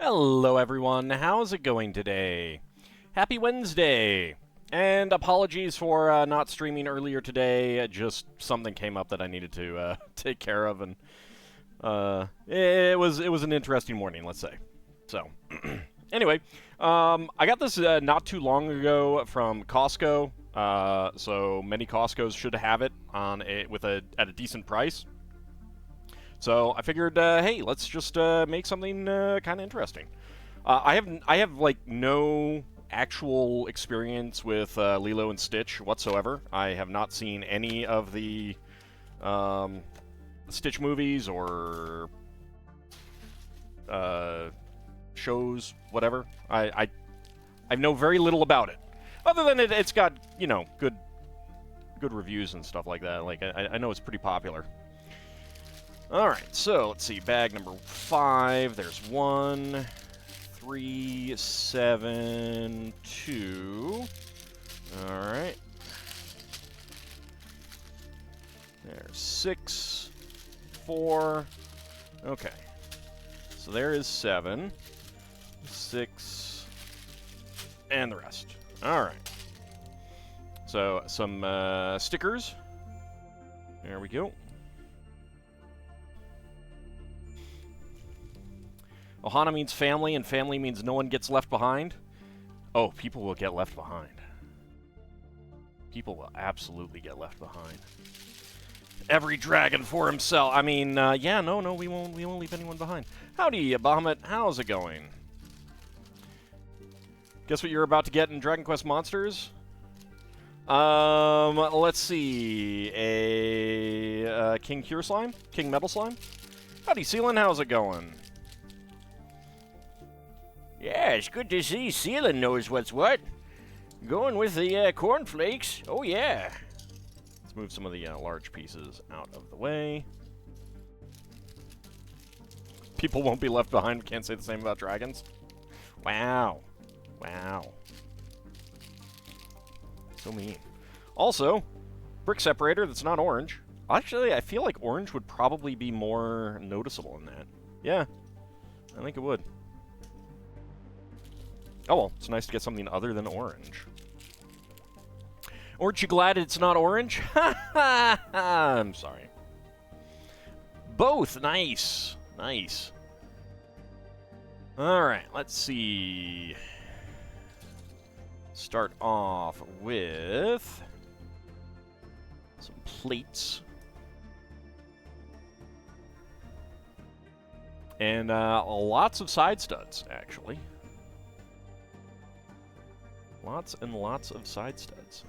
Hello everyone, how's it going today? Happy Wednesday! And apologies for not streaming earlier today, just something came up that I needed to take care of, and it was an interesting morning, let's say. So, anyway, I got this not too long ago from Costco, so many Costco's should have it on at a decent price. So I figured, hey, let's just make something kind of interesting. I have like no actual experience with Lilo and Stitch whatsoever. I have not seen any of the Stitch movies or shows, whatever. I know very little about it, other than it's got good reviews and stuff like that. Like I know it's pretty popular. Alright, so let's see, bag number 5, there's 1, 3, 7, 2. Alright. There's 6, 4. Okay. So there is 7, 6, and the rest. Alright. So, some stickers. There we go. Ohana means family, and family means no one gets left behind. Oh, people will get left behind. People will absolutely get left behind. Every dragon for himself. I mean, yeah, no, we won't leave anyone behind. Howdy, Bahamut. How's it going? Guess what you're about to get in Dragon Quest Monsters? Let's see. A King Cure Slime? King Metal Slime? Howdy, Sealan. How's it going? Yeah, it's good to see Sealan knows what's what. Going with the cornflakes. Oh, yeah. Let's move some of the large pieces out of the way. People won't be left behind. Can't say the same about dragons. Wow. Wow. So mean. Also, brick separator that's not orange. Actually, I feel like orange would probably be more noticeable in that. Yeah, I think it would. Oh well, it's nice to get something other than orange. Aren't you glad it's not orange? I'm sorry. Both, nice. Nice. Alright, let's see. Start off with some plates. And lots of side studs, actually. Lots and lots of side studs.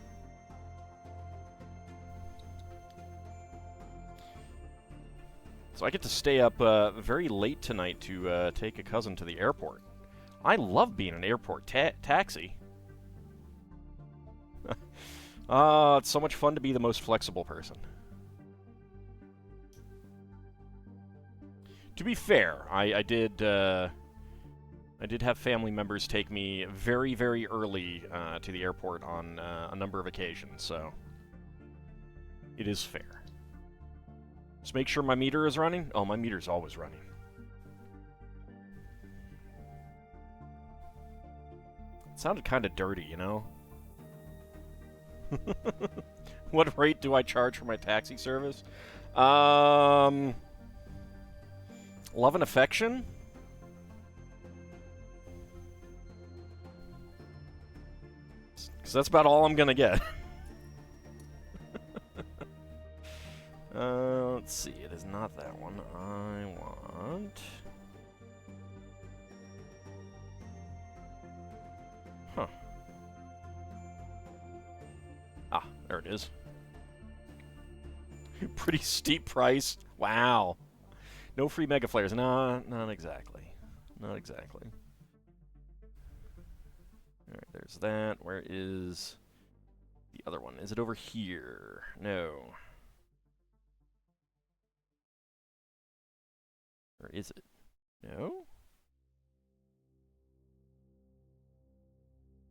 So I get to stay up very late tonight to take a cousin to the airport. I love being an airport taxi. It's so much fun to be the most flexible person. To be fair, I did have family members take me very, very early to the airport on a number of occasions, so it is fair. Just make sure my meter is running. Oh, my meter's always running. It sounded kind of dirty, you know? What rate do I charge for my taxi service? Love and affection? Because that's about all I'm going to get. Let's see. It is not that one. I want... Huh. Ah, there it is. Pretty steep price. Wow. No free Mega Flares. No, not exactly. Not exactly. Alright, there's that. Where is the other one? Is it over here? No. Or is it? No?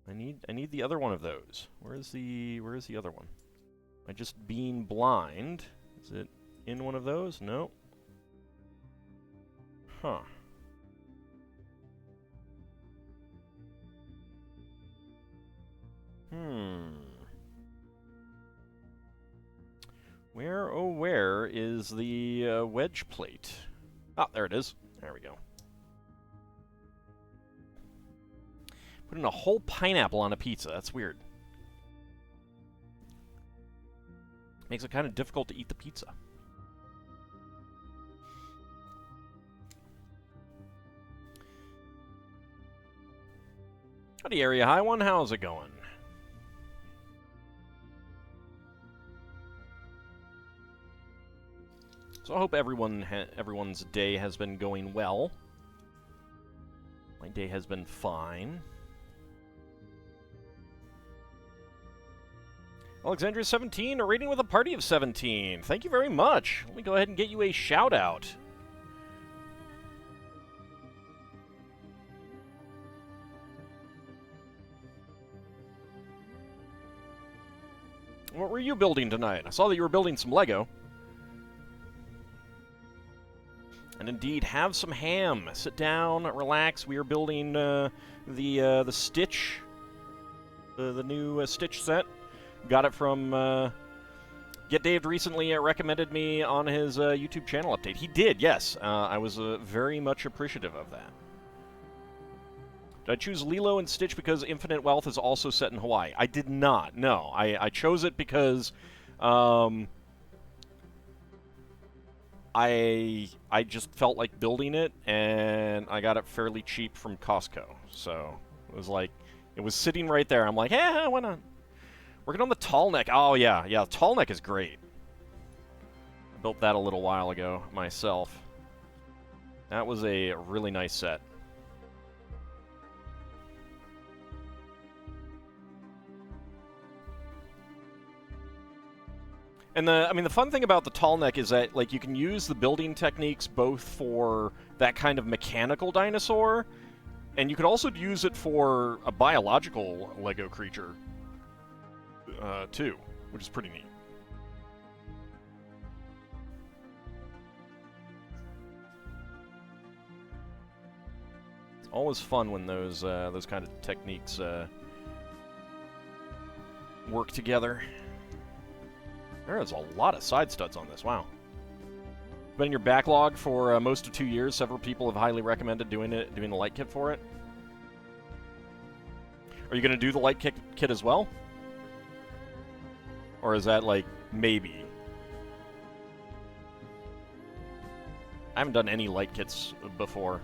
I need the other one of those. Where is the other one? Am I just being blind? Is it in one of those? No. Huh. Where, oh where, is the wedge plate? Ah, there it is. There we go. Putting a whole pineapple on a pizza. That's weird. Makes it kind of difficult to eat the pizza. Howdy, Area High One. How's it going? So I hope everyone's day has been going well. My day has been fine. Alexandria 17, a rating with a party of 17. Thank you very much. Let me go ahead and get you a shout out. What were you building tonight? I saw that you were building some Lego. And indeed, have some ham. Sit down, relax. We are building the Stitch, the new Stitch set. Got it from Get Dave recently recommended me on his YouTube channel update. He did, yes. I was very much appreciative of that. Did I choose Lilo and Stitch because Infinite Wealth is also set in Hawaii? I did not, no. I chose it because I just felt like building it, and I got it fairly cheap from Costco. So it was like, it was sitting right there. I'm like, yeah, why not? Working on the tall neck. Oh, yeah. Yeah, the tall neck is great. I built that a little while ago myself. That was a really nice set. And the fun thing about the tall neck is that, like, you can use the building techniques both for that kind of mechanical dinosaur, and you could also use it for a biological Lego creature, too, which is pretty neat. It's always fun when those kind of techniques work together. There is a lot of side studs on this. Wow. Been in your backlog for most of 2 years. Several people have highly recommended doing the light kit for it. Are you going to do the light kit as well? Or is that, like, maybe? I haven't done any light kits before.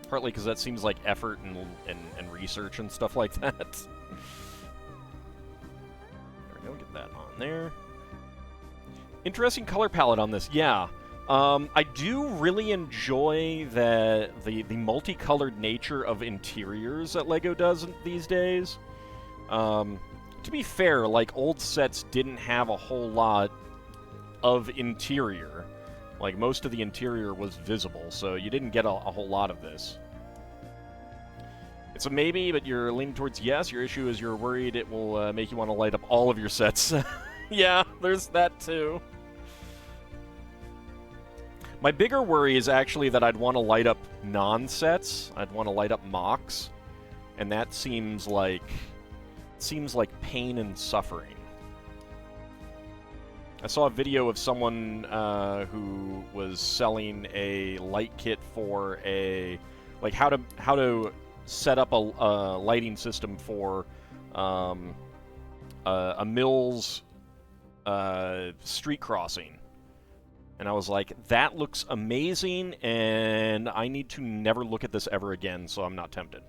Partly because that seems like effort and research and stuff like that. There we go, get that on there. Interesting color palette on this, yeah. I do really enjoy the multicolored nature of interiors that LEGO does these days. To be fair, like, old sets didn't have a whole lot of interior. Like, most of the interior was visible, so you didn't get a whole lot of this. It's a maybe, but you're leaning towards yes. Your issue is you're worried it will make you want to light up all of your sets. Yeah, there's that too. My bigger worry is actually that I'd want to light up non-sets. I'd want to light up mocks, and that seems like pain and suffering. I saw a video of someone who was selling a light kit for a, like, how to set up a lighting system for a Mills street crossing. And I was like, that looks amazing, and I need to never look at this ever again, so I'm not tempted.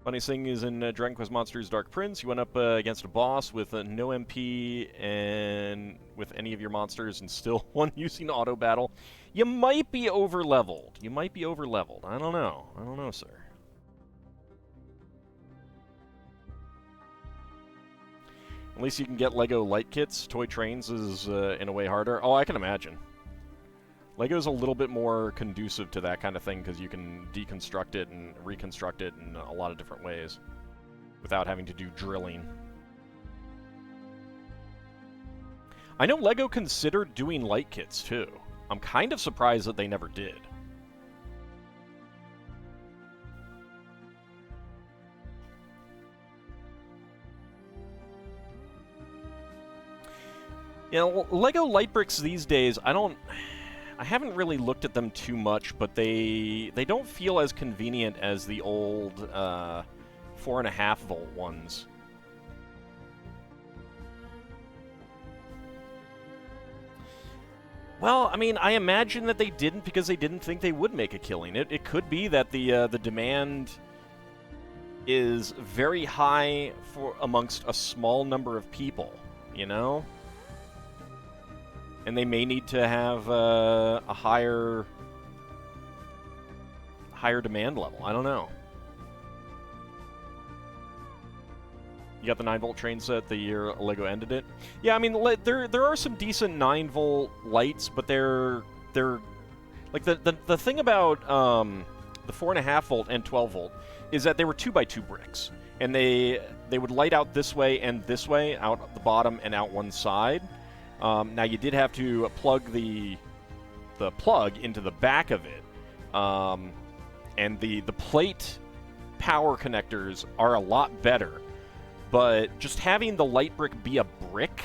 Funniest thing is in Dragon Quest Monsters Dark Prince, you went up against a boss with no MP and with any of your monsters and still won using auto battle. You might be over-leveled. You might be over-leveled. I don't know. I don't know, sir. At least you can get LEGO light kits. Toy Trains is, in a way, harder. Oh, I can imagine. LEGO's a little bit more conducive to that kind of thing because you can deconstruct it and reconstruct it in a lot of different ways without having to do drilling. I know LEGO considered doing light kits, too. I'm kind of surprised that they never did. You know, Lego light bricks these days, I haven't really looked at them too much, but they don't feel as convenient as the old 4.5 volt ones. Well, I mean, I imagine that they didn't because they didn't think they would make a killing. It could be that the demand is very high for amongst a small number of people, you know? And they may need to have a higher demand level. I don't know. You got the 9-volt train set the year Lego ended it. Yeah, I mean, there are some decent 9-volt lights, but they're like the thing about the 4.5-volt and 12-volt is that they were 2x2 bricks, and they would light out this way and this way, out the bottom and out one side. Now you did have to plug the plug into the back of it, and the plate power connectors are a lot better. But just having the light brick be a brick,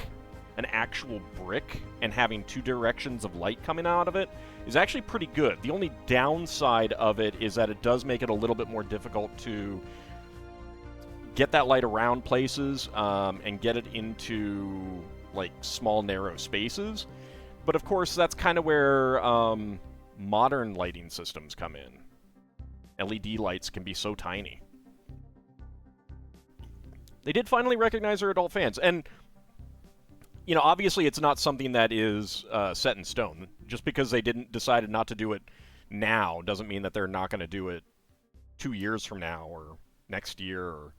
an actual brick, and having two directions of light coming out of it is actually pretty good. The only downside of it is that it does make it a little bit more difficult to get that light around places and get it into like small narrow spaces. But of course that's kind of where modern lighting systems come in. LED lights can be so tiny. They did finally recognize their adult fans, and you know, obviously it's not something that is set in stone. Just because they decided not to do it now doesn't mean that they're not going to do it 2 years from now or next year or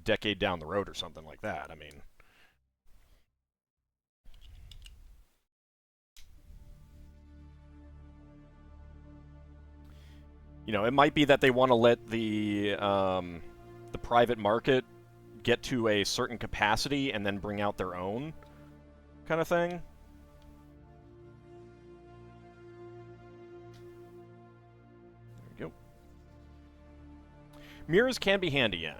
decade down the road or something like that. I mean, you know, it might be that they want to let the private market get to a certain capacity and then bring out their own kind of thing. There we go. Mirrors can be handy, yeah.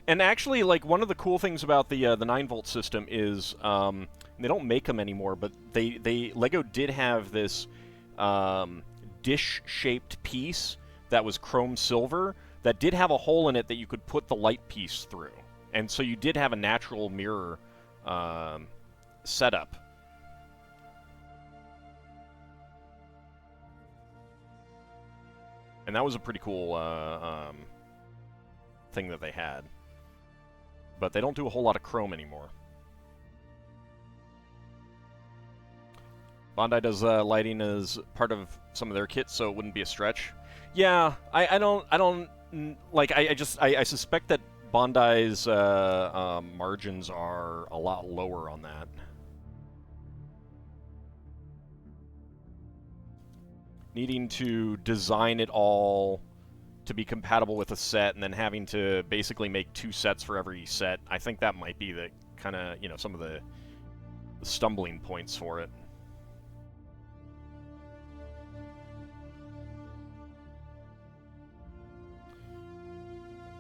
And actually, like, one of the cool things about the 9-volt system is they don't make them anymore, but Lego did have this dish-shaped piece that was chrome silver that did have a hole in it that you could put the light piece through. And so you did have a natural mirror setup. And that was a pretty cool thing that they had. But they don't do a whole lot of chrome anymore. Bandai does lighting as part of some of their kits, so it wouldn't be a stretch. Yeah, I suspect that Bandai's margins are a lot lower on that. Needing to design it all to be compatible with a set, and then having to basically make 2 sets for every set, I think that might be the kind of, you know, some of the stumbling points for it.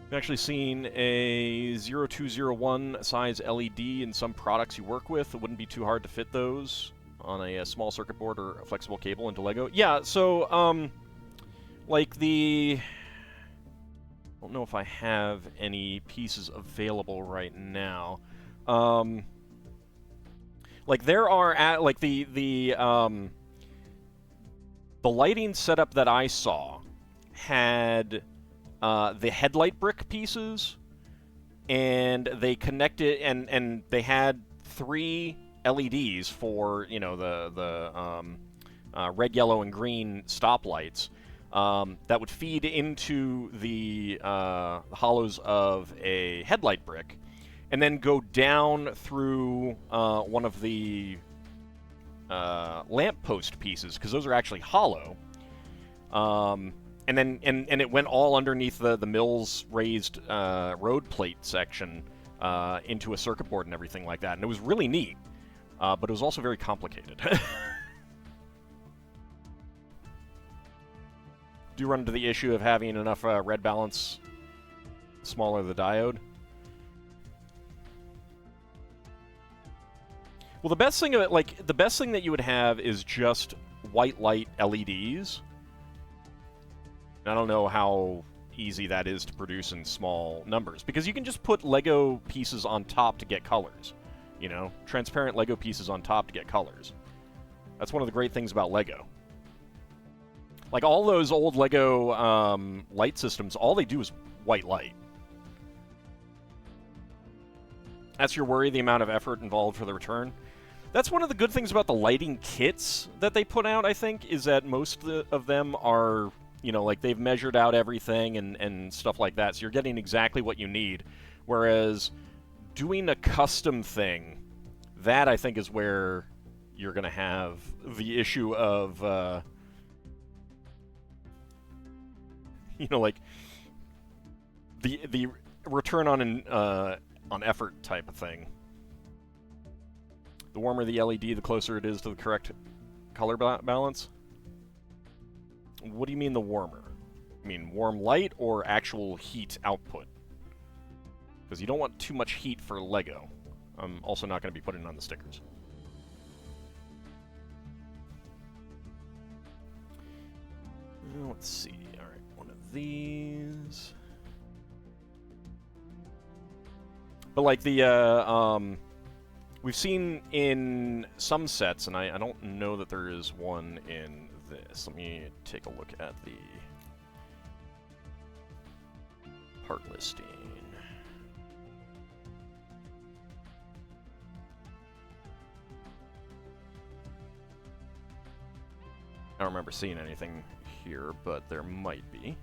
I've actually seen a 0201 size LED in some products you work with. It wouldn't be too hard to fit those on a small circuit board or a flexible cable into Lego. Yeah, so, like the... I don't know if I have any pieces available right now. Like there are, like the lighting setup that I saw had the headlight brick pieces, and they connected, and they had 3 LEDs for, you know, the red, yellow, and green stoplights that would feed into the hollows of a headlight brick, and then go down through one of the lamppost pieces, because those are actually hollow. and then and it went all underneath the mill's raised road plate section into a circuit board and everything like that, and it was really neat, but it was also very complicated. Do run into the issue of having enough red balance, smaller the diode. Well, the best thing of it, like, the best thing that you would have is just white light LEDs. I don't know how easy that is to produce in small numbers, because you can just put Lego pieces on top to get colors. You know, transparent Lego pieces on top to get colors. That's one of the great things about Lego. Like, all those old Lego light systems, all they do is white light. That's your worry, the amount of effort involved for the return? That's one of the good things about the lighting kits that they put out, I think, is that most of them are, you know, like, they've measured out everything and stuff like that, so you're getting exactly what you need. Whereas doing a custom thing, that, I think, is where you're going to have the issue of... you know, like, the return on effort type of thing. The warmer the LED, the closer it is to the correct color balance. What do you mean the warmer? You mean warm light or actual heat output? Because you don't want too much heat for Lego. I'm also not going to be putting it on the stickers. Let's see. These, but like the we've seen in some sets, and I don't know that there is one in this. Let me take a look at the part listing. I don't remember seeing anything here, but there might be.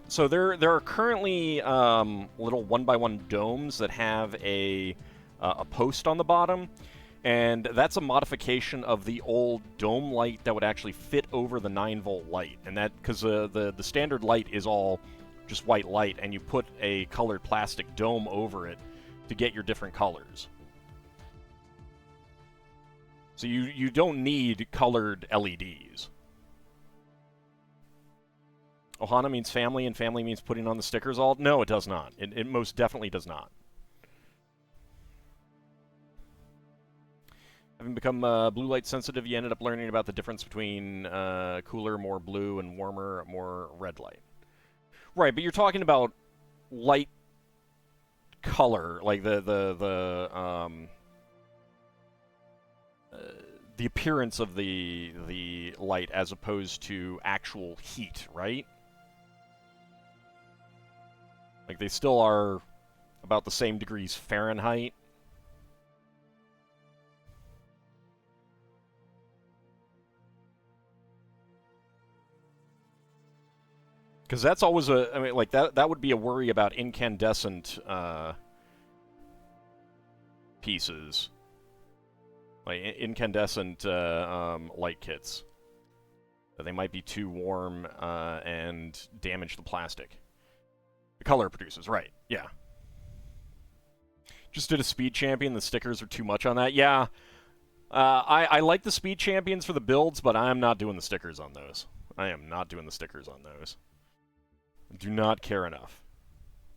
So there are currently little 1x1 domes that have a post on the bottom, and that's a modification of the old dome light that would actually fit over the 9-volt light, and that because the standard light is all just white light, and you put a colored plastic dome over it to get your different colors. So you don't need colored LEDs. Ohana means family, and family means putting on the stickers all... No, it does not. It most definitely does not. Having become blue light sensitive, you ended up learning about the difference between cooler, more blue, and warmer, more red light. Right, but you're talking about light color, like the appearance of the light as opposed to actual heat, right? Like, they still are about the same degrees Fahrenheit. Because that's always I mean, like, that would be a worry about incandescent pieces. Like, incandescent light kits. They might be too warm and damage the plastic. The color produces, right, yeah. Just did a Speed Champion, the stickers are too much on that. Yeah, I like the Speed Champions for the builds, but I'm not doing the stickers on those. I am not doing the stickers on those. I do not care enough.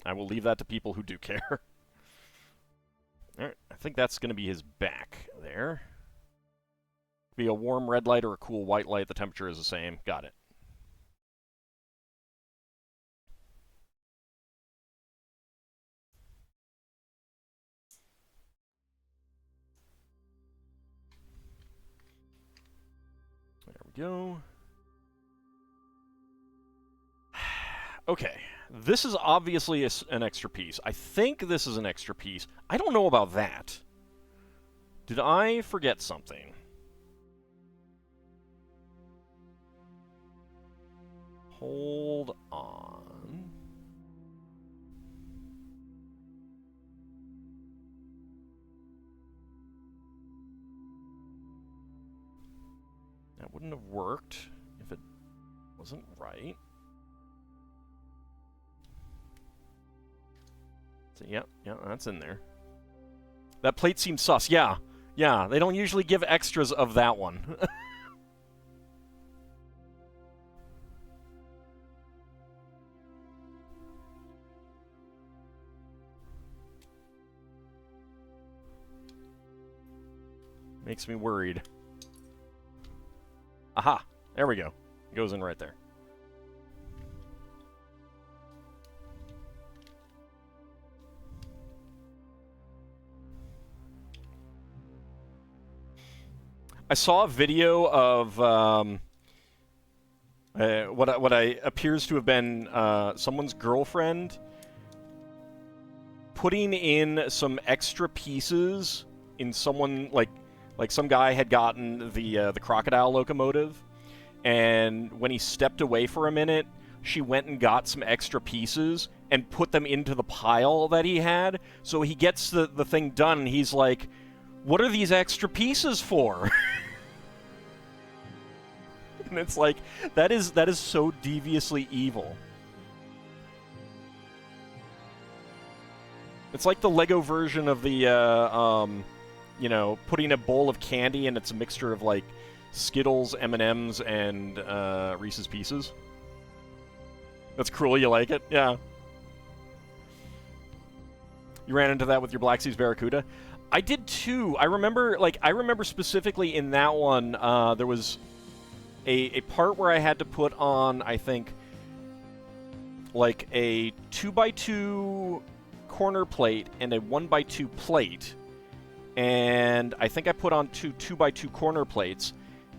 I will leave that to people who do care. Alright, I think that's going to be his back there. Be a warm red light or a cool white light, the temperature is the same. Got it. There we go. Okay, this is obviously an extra piece. I think this is an extra piece. I don't know about that. Did I forget something? Hold on. That wouldn't have worked if it wasn't right. So, yeah, that's in there. That plate seems sus. Yeah, they don't usually give extras of that one. Makes me worried. Aha! There we go. Goes in right there. I saw a video of what appears to have been someone's girlfriend putting in some extra pieces in someone like some guy had gotten the crocodile locomotive, and when he stepped away for a minute, she went and got some extra pieces and put them into the pile that he had. So he gets the thing done, and he's like, "What are these extra pieces for?" And it's like, that is so deviously evil. It's like the Lego version of the you know, putting a bowl of candy and it's a mixture of, like, Skittles, M&Ms, and Reese's Pieces. That's cruel, you like it? Yeah. You ran into that with your Black Seas Barracuda? I did too. I remember specifically in that one, there was a part where I had to put on, I think, like a 2x2 corner plate and a 1x2 plate. And I think I put on two 2x2 corner plates,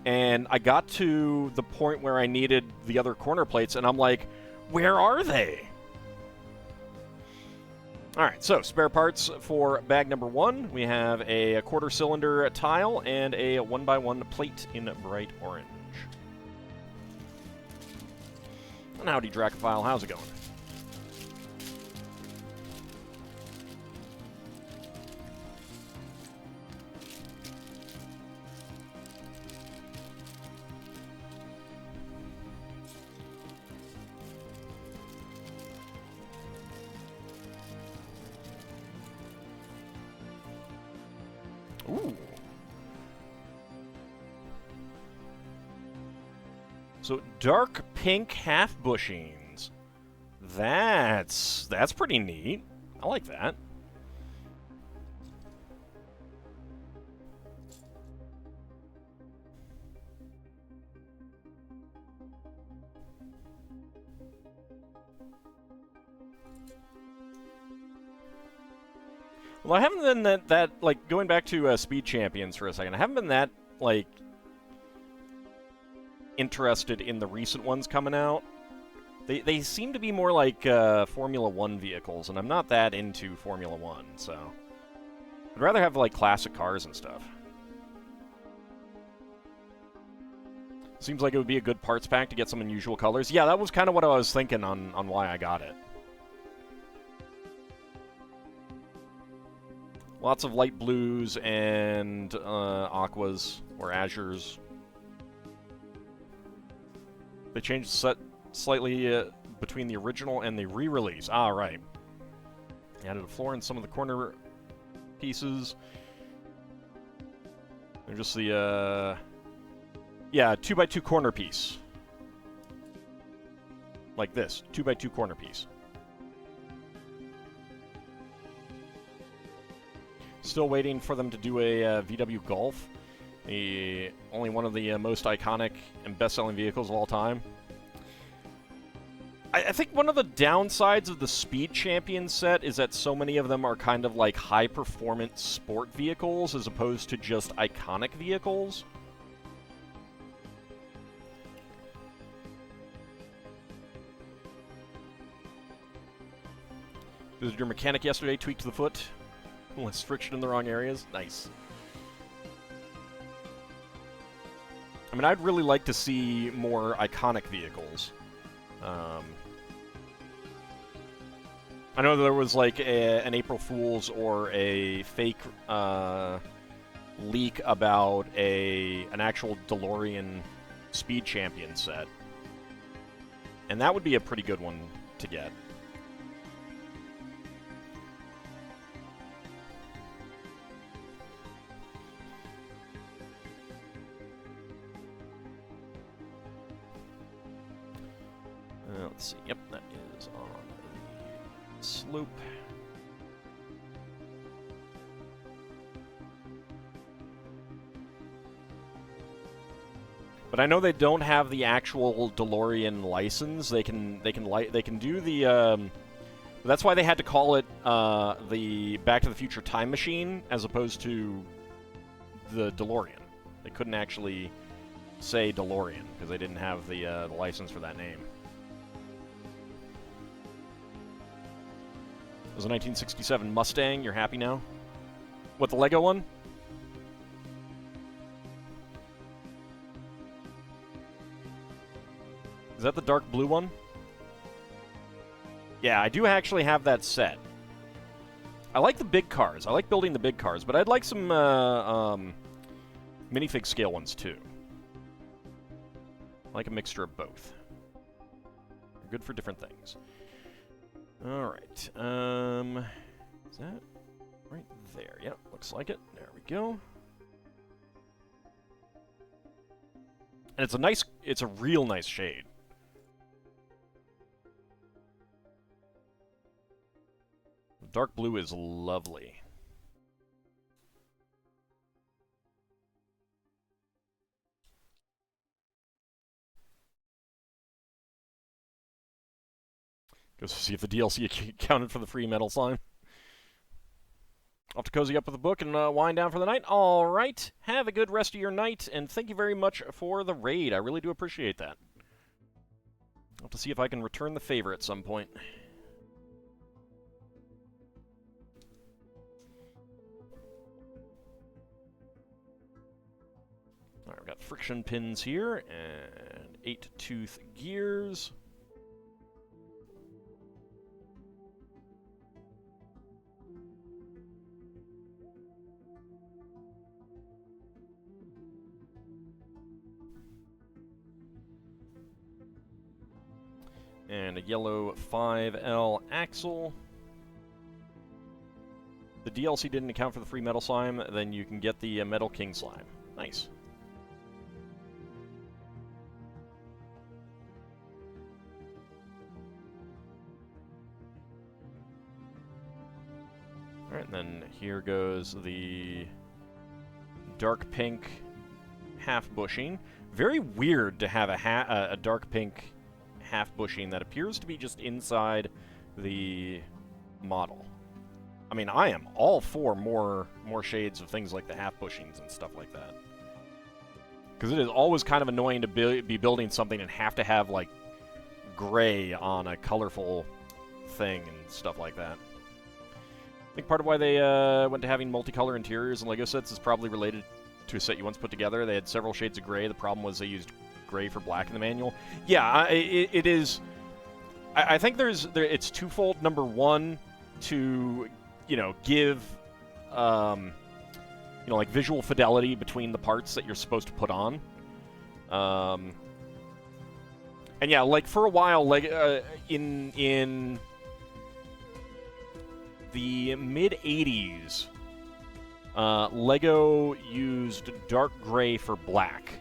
and I got to the point where I needed the other corner plates, and I'm like, where are they? Alright, so spare parts for bag number 1. We have a quarter cylinder tile and a 1x1 plate in bright orange. And howdy, Dracophile, how's it going? Ooh. So dark pink half bushings. That's pretty neat. I like that. Well, I haven't been that like, going back to Speed Champions for a second, I haven't been that, like, interested in the recent ones coming out. They seem to be more like Formula 1 vehicles, and I'm not that into Formula 1, so I'd rather have, like, classic cars and stuff. Seems like it would be a good parts pack to get some unusual colors. Yeah, that was kind of what I was thinking on why I got it. Lots of light blues and aquas or azures. They changed the set slightly between the original and the re-release. Ah, right. Added a floor in some of the corner pieces. They're just the, yeah, 2x2 corner piece. Like this, 2x2 corner piece. Still waiting for them to do a VW Golf. Only one of the most iconic and best-selling vehicles of all time. I think one of the downsides of the Speed Champion set is that so many of them are kind of like high-performance sport vehicles as opposed to just iconic vehicles. Visited your mechanic yesterday, tweaked the foot. Less friction in the wrong areas. Nice. I mean, I'd really like to see more iconic vehicles. I know there was like an April Fool's or a fake leak about an actual DeLorean Speed Champion set. And that would be a pretty good one to get. Let's see. Yep, that is on the slope. But I know they don't have the actual DeLorean license. They can do the. That's why they had to call it the Back to the Future Time Machine as opposed to the DeLorean. They couldn't actually say DeLorean because they didn't have the license for that name. It was a 1967 Mustang. You're happy now? What, the Lego one? Is that the dark blue one? Yeah, I do actually have that set. I like the big cars. I like building the big cars, but I'd like some minifig scale ones too. I like a mixture of both. They're good for different things. Alright, is that right there? Yep, looks like it. There we go. And it's a real nice shade. Dark blue is lovely. Goes to see if the DLC counted for the free metal slime. Off to cozy up with the book and wind down for the night. All right. Have a good rest of your night, and thank you very much for the raid. I really do appreciate that. I'll have to see if I can return the favor at some point. All right, we've got friction pins here and 8-tooth gears. And a yellow 5L axle. The DLC didn't account for the free metal slime, then you can get the Metal King slime. Nice. Alright, and then here goes the dark pink half bushing. Very weird to have a dark pink half bushing that appears to be just inside the model. I mean, I am all for more shades of things like the half bushings and stuff like that. Because it is always kind of annoying to be building something and have to have, like, gray on a colorful thing and stuff like that. I think part of why they went to having multicolor interiors in LEGO sets is probably related to a set you once put together. They had several shades of gray. The problem was they used gray for black in the manual. Yeah, it is. I think it's twofold. Number one, to give like visual fidelity between the parts that you're supposed to put on. And yeah, like for a while, like in the mid '80s, LEGO used dark gray for black.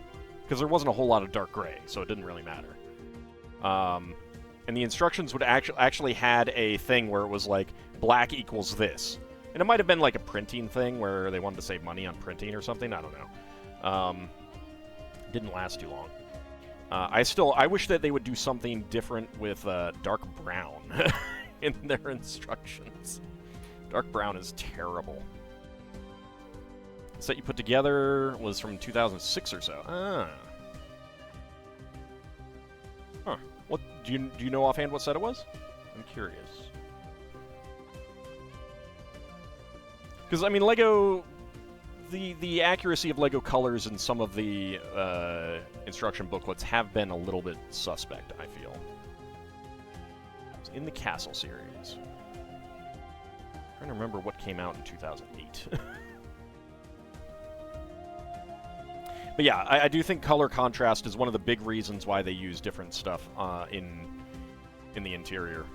Because there wasn't a whole lot of dark gray, so it didn't really matter. And the instructions would actually had a thing where it was like, black equals this. And it might have been like a printing thing where they wanted to save money on printing or something, I don't know. Didn't last too long. I wish that they would do something different with dark brown in their instructions. Dark brown is terrible. The set you put together was from 2006 or so. Ah. Huh. What do you know offhand what set it was? I'm curious. Because I mean, LEGO, the accuracy of LEGO colors in some of the instruction booklets have been a little bit suspect, I feel. It's in the Castle series. I'm trying to remember what came out in 2008. But yeah, I do think color contrast is one of the big reasons why they use different stuff in the interior.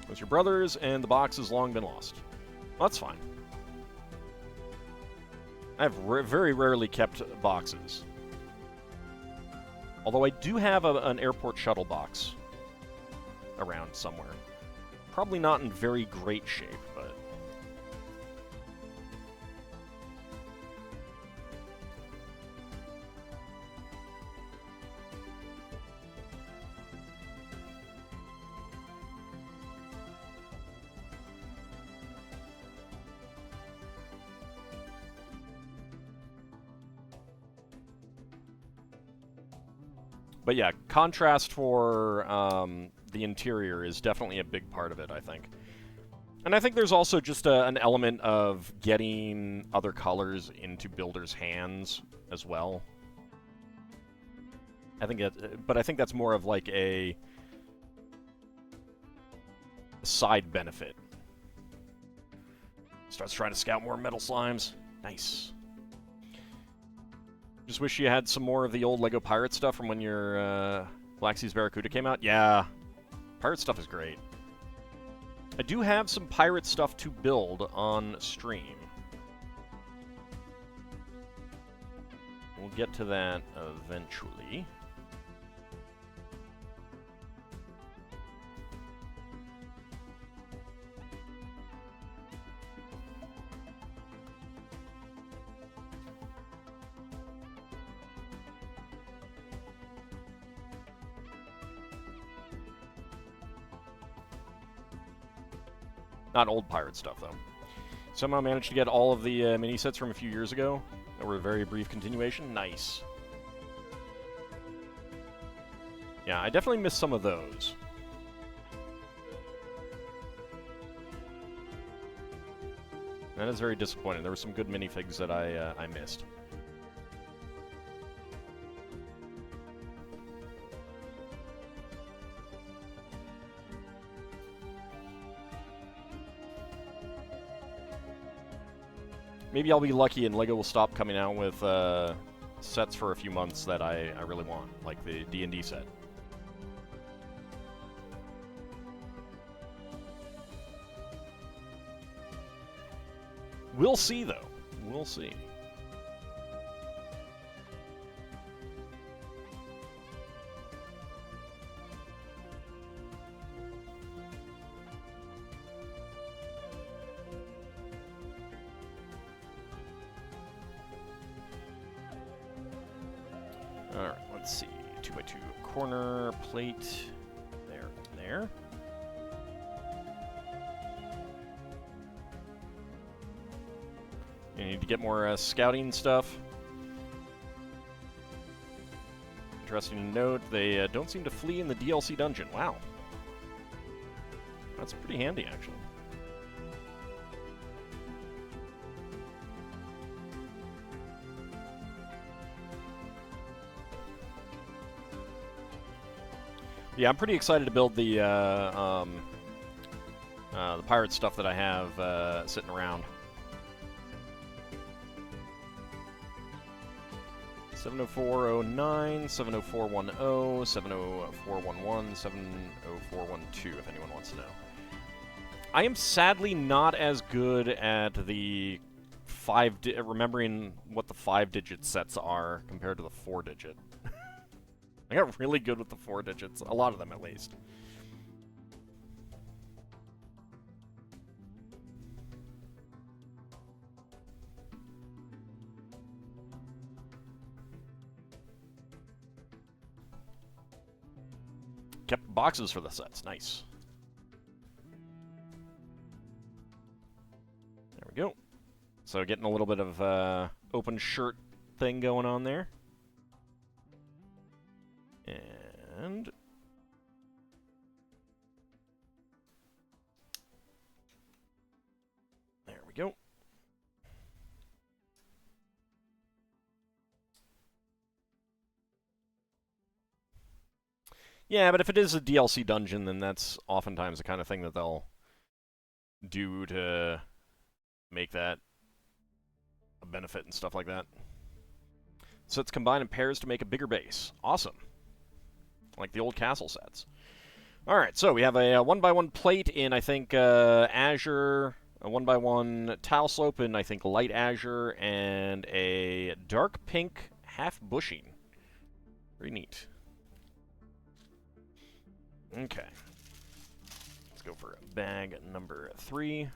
It's your brother's, and the box has long been lost. Well, that's fine. I have very rarely kept boxes. Although I do have an airport shuttle box around somewhere. Probably not in very great shape, but... But yeah, contrast for the interior is definitely a big part of it, I think. And I think there's also just an element of getting other colors into builders' hands as well. I think but I think that's more of like a side benefit. Starts trying to scout more metal slimes. Nice. Just wish you had some more of the old LEGO Pirate stuff from when your Black Seas Barracuda came out. Yeah, pirate stuff is great. I do have some pirate stuff to build on stream. We'll get to that eventually. Not old pirate stuff, though. Somehow managed to get all of the mini sets from a few years ago that were a very brief continuation. Nice. Yeah, I definitely missed some of those. That is very disappointing. There were some good minifigs that I missed. Maybe I'll be lucky and LEGO will stop coming out with sets for a few months that I really want, like the D&D set. We'll see, though. We'll see. Alright, let's see. 2x2 corner plate. There, there. You need to get more scouting stuff. Interesting to note, they don't seem to flee in the DLC dungeon. Wow. That's pretty handy, actually. Yeah, I'm pretty excited to build the pirate stuff that I have sitting around. 70409, 70410, 70411, 70412, if anyone wants to know. I am sadly not as good at the remembering what the 5-digit sets are compared to the 4-digit. I got really good with the 4 digits, a lot of them at least. Kept boxes for the sets, nice. There we go. So getting a little bit of open shirt thing going on there. And there we go. Yeah, but if it is a DLC dungeon, then that's oftentimes the kind of thing that they'll do to make that a benefit and stuff like that. Sets combine in pairs to make a bigger base. Awesome. Like the old castle sets. Alright, so we have a 1x1 plate in, I think, azure, a 1x1 tile slope in, I think, light azure, and a dark pink half bushing. Very neat. Okay. Let's go for bag number 3.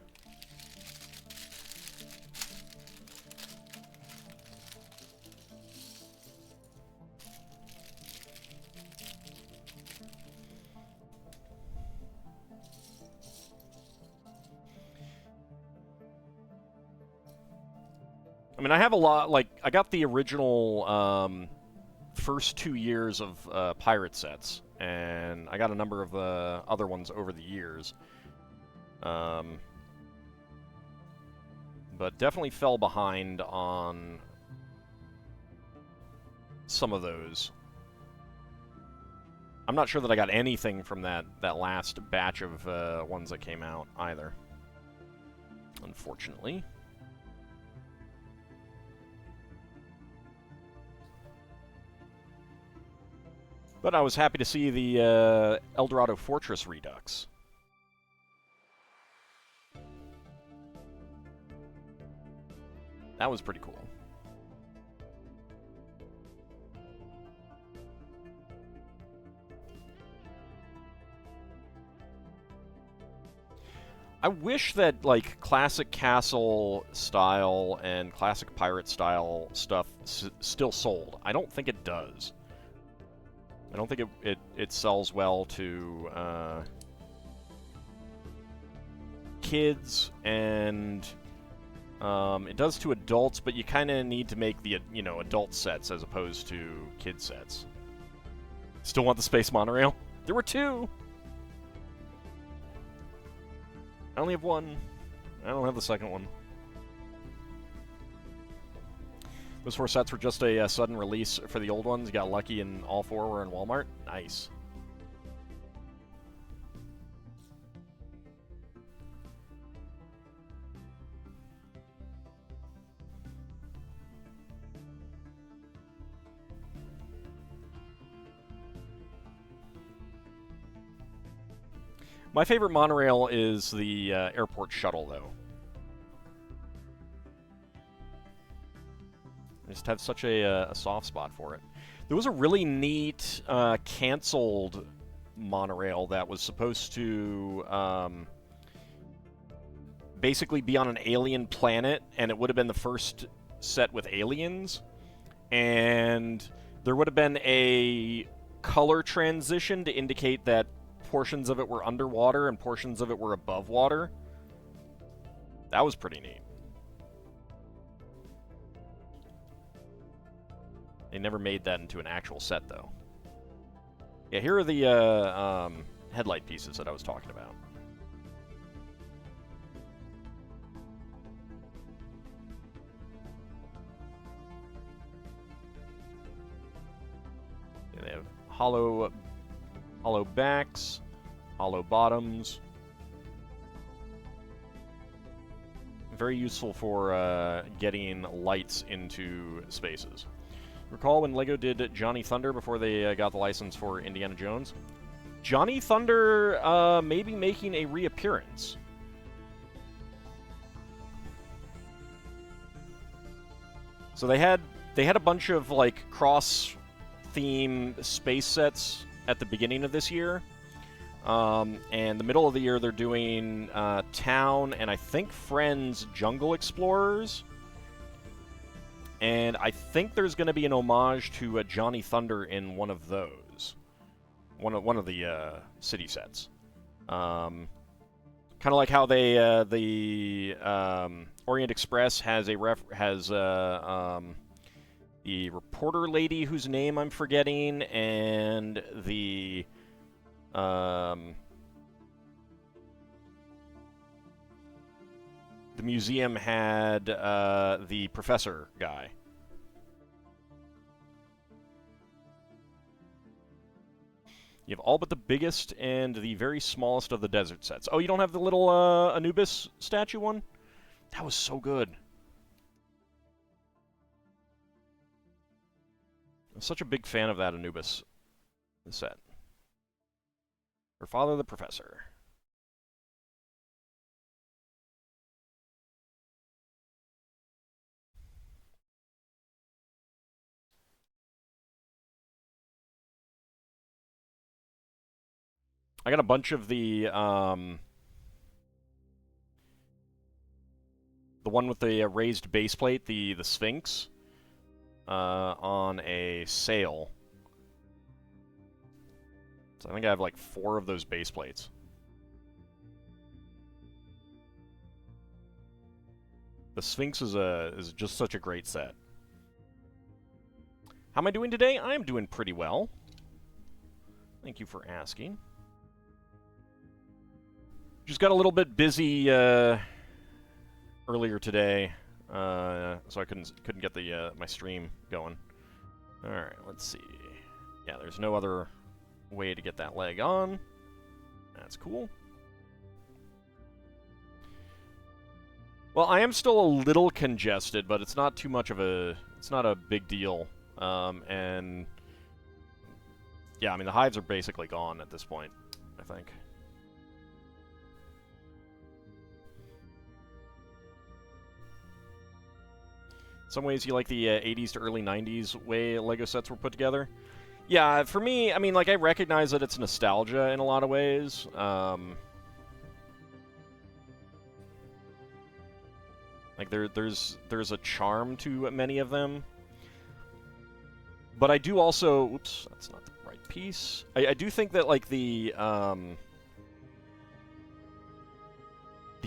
I mean, I have a lot, like, I got the original first 2 years of pirate sets, and I got a number of other ones over the years. But definitely fell behind on some of those. I'm not sure that I got anything from that last batch of ones that came out, either. Unfortunately. But I was happy to see the Eldorado Fortress Redux. That was pretty cool. I wish that, like, classic castle style and classic pirate style stuff still sold. I don't think it does. I don't think it sells well to kids, and it does to adults, but you kind of need to make the, you know, adult sets as opposed to kid sets. Still want the space monorail? There were 2! I only have 1. I don't have the second one. Those 4 sets were just a sudden release for the old ones. You got lucky and all 4 were in Walmart. Nice. My favorite monorail is the airport shuttle, though. I just have such a soft spot for it. There was a really neat canceled monorail that was supposed to basically be on an alien planet, and it would have been the first set with aliens. And there would have been a color transition to indicate that portions of it were underwater and portions of it were above water. That was pretty neat. They never made that into an actual set, though. Yeah, here are the headlight pieces that I was talking about. Yeah, they have hollow backs, hollow bottoms. Very useful for getting lights into spaces. Recall when LEGO did Johnny Thunder before they got the license for Indiana Jones? Johnny Thunder may be making a reappearance. So they had a bunch of, like, cross-theme space sets at the beginning of this year. And the middle of the year they're doing Town and I think Friends Jungle Explorers. And I think there's going to be an homage to Johnny Thunder in one of those. One of the city sets. Kind of like how they the Orient Express has the reporter lady whose name I'm forgetting, and the museum had the professor guy. You have all but the biggest and the very smallest of the desert sets. Oh, you don't have the little Anubis statue one? That was so good. I'm such a big fan of that Anubis set. Her father, the professor. I got a bunch of the one with the raised base plate, the Sphinx, on a sale. So I think I have like 4 of those base plates. The Sphinx is just such a great set. How am I doing today? I am doing pretty well. Thank you for asking. Just got a little bit busy earlier today, so I couldn't get the my stream going. All right, let's see. Yeah, there's no other way to get that leg on. That's cool. Well, I am still a little congested, but it's not too much of a... It's not a big deal. And... Yeah, I mean, the hives are basically gone at this point, I think. In some ways, you like the 80s to early 90s way LEGO sets were put together. Yeah, for me, I mean, like, I recognize that it's nostalgia in a lot of ways. Like, there's a charm to many of them. But I do also... Oops, that's not the right piece. I do think that, like, the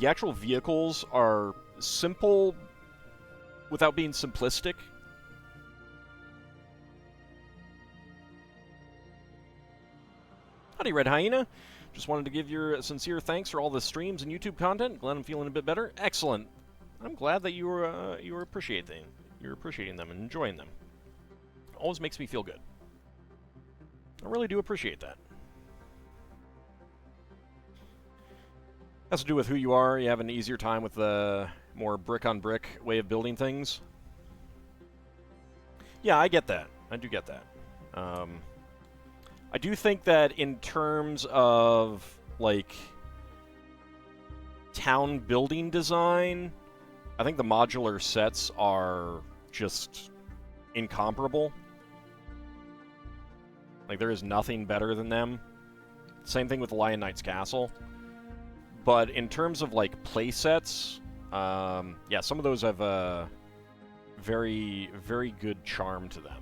actual vehicles are simple without being simplistic. Howdy, Red Hyena. Just wanted to give your sincere thanks for all the streams and YouTube content. Glad I'm feeling a bit better. Excellent. I'm glad that you were appreciating them and enjoying them. Always makes me feel good. I really do appreciate that. Has to do with who you are. You have an easier time with the more brick-on-brick way of building things. Yeah, I get that. I do get that. I do think that in terms of, like, town building design, I think the modular sets are just incomparable. Like, there is nothing better than them. Same thing with Lion Knight's Castle. But in terms of, like, play sets, yeah, some of those have a very, very good charm to them.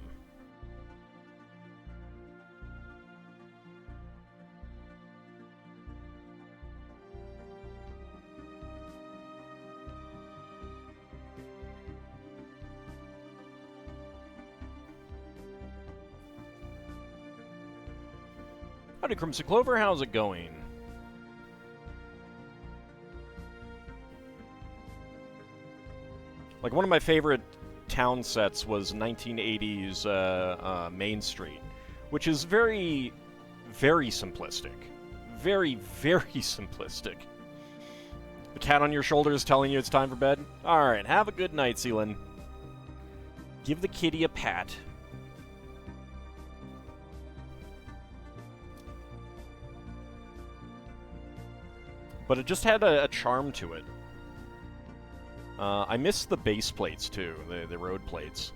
Howdy, Crimson Clover, how's it going? Like, one of my favorite town sets was 1980s Main Street, which is very, very simplistic. Very, very simplistic. The cat on your shoulder is telling you it's time for bed? Alright, have a good night, Seelin. Give the kitty a pat. But it just had a charm to it. I miss the base plates, too. The road plates.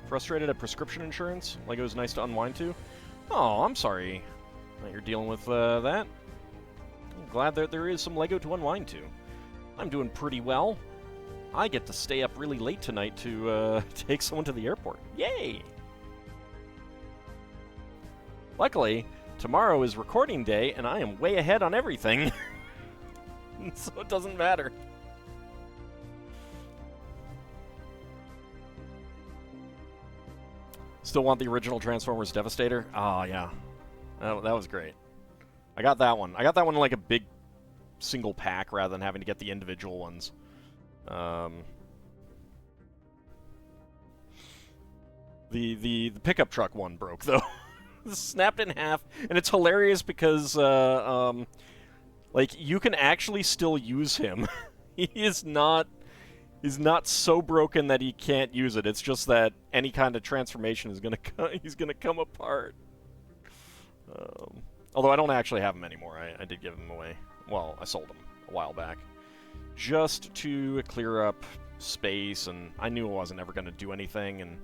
Frustrated at prescription insurance? Lego's nice to unwind to? Oh, I'm sorry that you're dealing with that. I'm glad that there is some Lego to unwind to. I'm doing pretty well. I get to stay up really late tonight to take someone to the airport. Yay! Luckily, tomorrow is recording day, and I am way ahead on everything. So it doesn't matter. Still want the original Transformers Devastator? Oh, yeah. That was great. I got that one. I got that one in like a big single pack rather than having to get the individual ones. The pickup truck one broke, though. snapped in half, and it's hilarious because, like, you can actually still use him. He's not so broken that he can't use it. It's just that any kind of transformation is he's gonna come apart. Although I don't actually have him anymore. I did give him away. Well, I sold him a while back, just to clear up space, and I knew I wasn't ever gonna do anything, and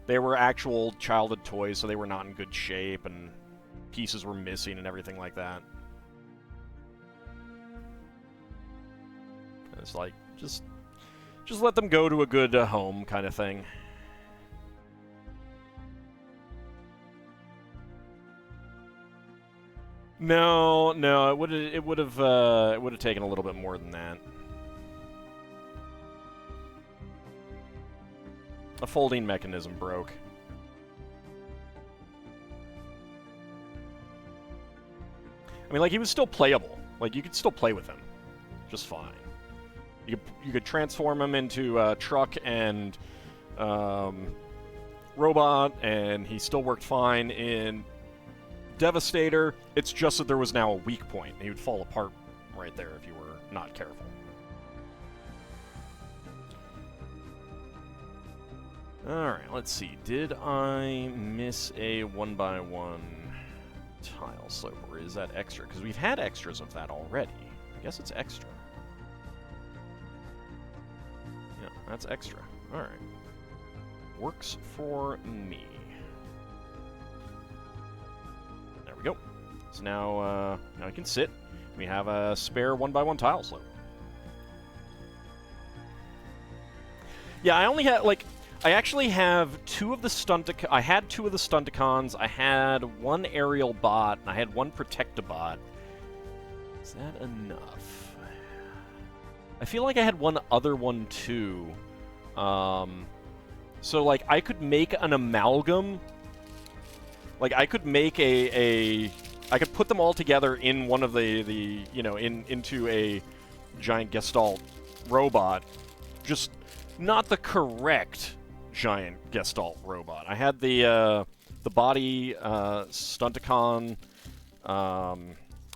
they were actual childhood toys, so they were not in good shape, and pieces were missing and everything like that. And it's like, just let them go to a good home kind of thing. No, it would have taken a little bit more than that. A folding mechanism broke. I mean, like, he was still playable. Like, you could still play with him just fine. You could transform him into truck and robot, and he still worked fine in Devastator. It's just that there was now a weak point. He would fall apart right there if you were not careful. Alright, let's see. Did I miss a 1x1 tile slope, or is that extra? Because we've had extras of that already. I guess it's extra. Yeah, that's extra. Alright. Works for me. There we go. So now I can sit. We have a spare 1x1 tile slope. Yeah, I only had, like, I actually have two of the I had two of the Stunticons, I had one aerial bot, and I had one Protectabot. Is that enough? I feel like I had one other one, too. So, like, I could make an amalgam. Like, I could make I could put them all together in one of the you know, into a giant Gestalt robot. Just not the correct giant Gestalt robot. I had the body Stunticon,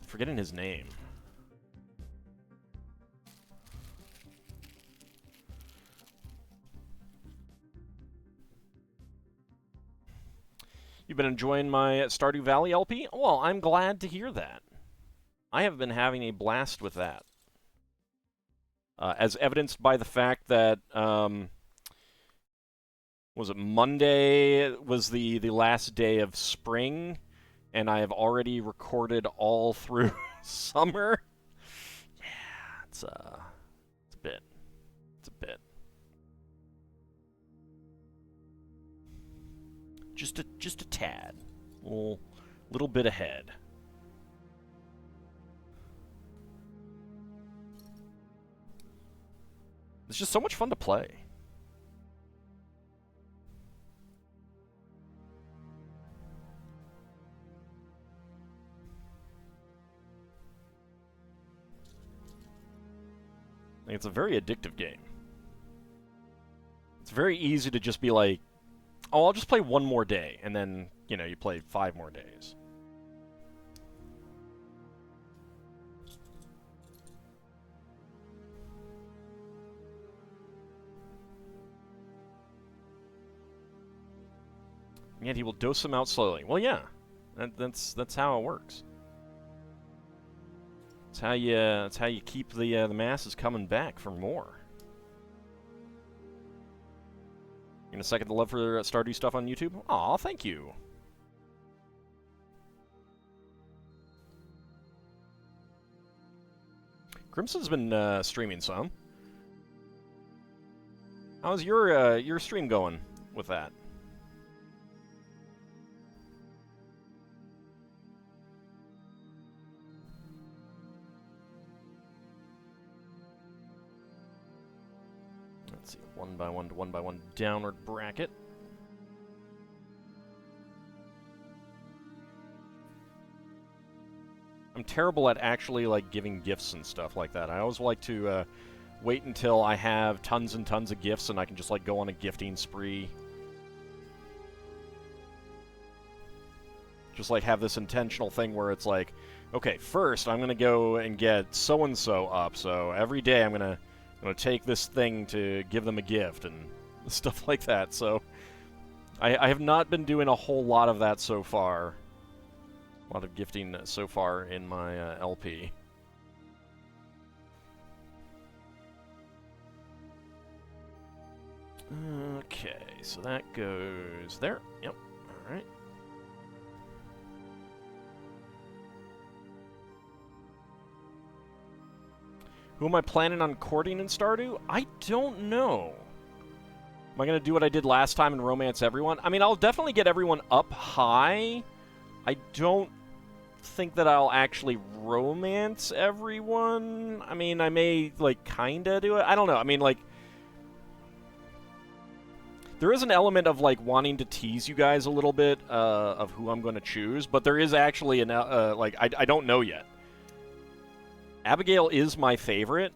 forgetting his name. You've been enjoying my Stardew Valley LP? Well, I'm glad to hear that. I have been having a blast with that. As evidenced by the fact that, was it Monday was the last day of spring, and I have already recorded all through summer. Yeah, it's a bit. It's a bit. Just a tad. Little bit ahead. It's just so much fun to play. It's a very addictive game. It's very easy to just be like, oh, I'll just play one more day, and then, you know, you play 5 more days. And yet he will dose them out slowly. Well, yeah, that's how it works. That's how you keep the masses coming back for more. You gonna second the love for Stardew stuff on YouTube? Aw, thank you. Crimson's been streaming some. How's your stream going with that? Let's see, 1x1 to 1x1 downward bracket. I'm terrible at actually, like, giving gifts and stuff like that. I always like to wait until I have tons and tons of gifts and I can just, like, go on a gifting spree. Just like have this intentional thing where it's like, okay, first I'm gonna go and get so and so up. So every day I'm gonna take this thing to give them a gift and stuff like that. So I have not been doing a whole lot of that so far. A lot of gifting so far in my LP. Okay, so that goes there. Yep. All right. Who am I planning on courting in Stardew? I don't know. Am I going to do what I did last time and romance everyone? I mean, I'll definitely get everyone up high. I don't think that I'll actually romance everyone. I mean, I may, like, kinda do it. I don't know. I mean, like, there is an element of, like, wanting to tease you guys a little bit of who I'm going to choose, but there is actually an, like, I don't know yet. Abigail is my favorite,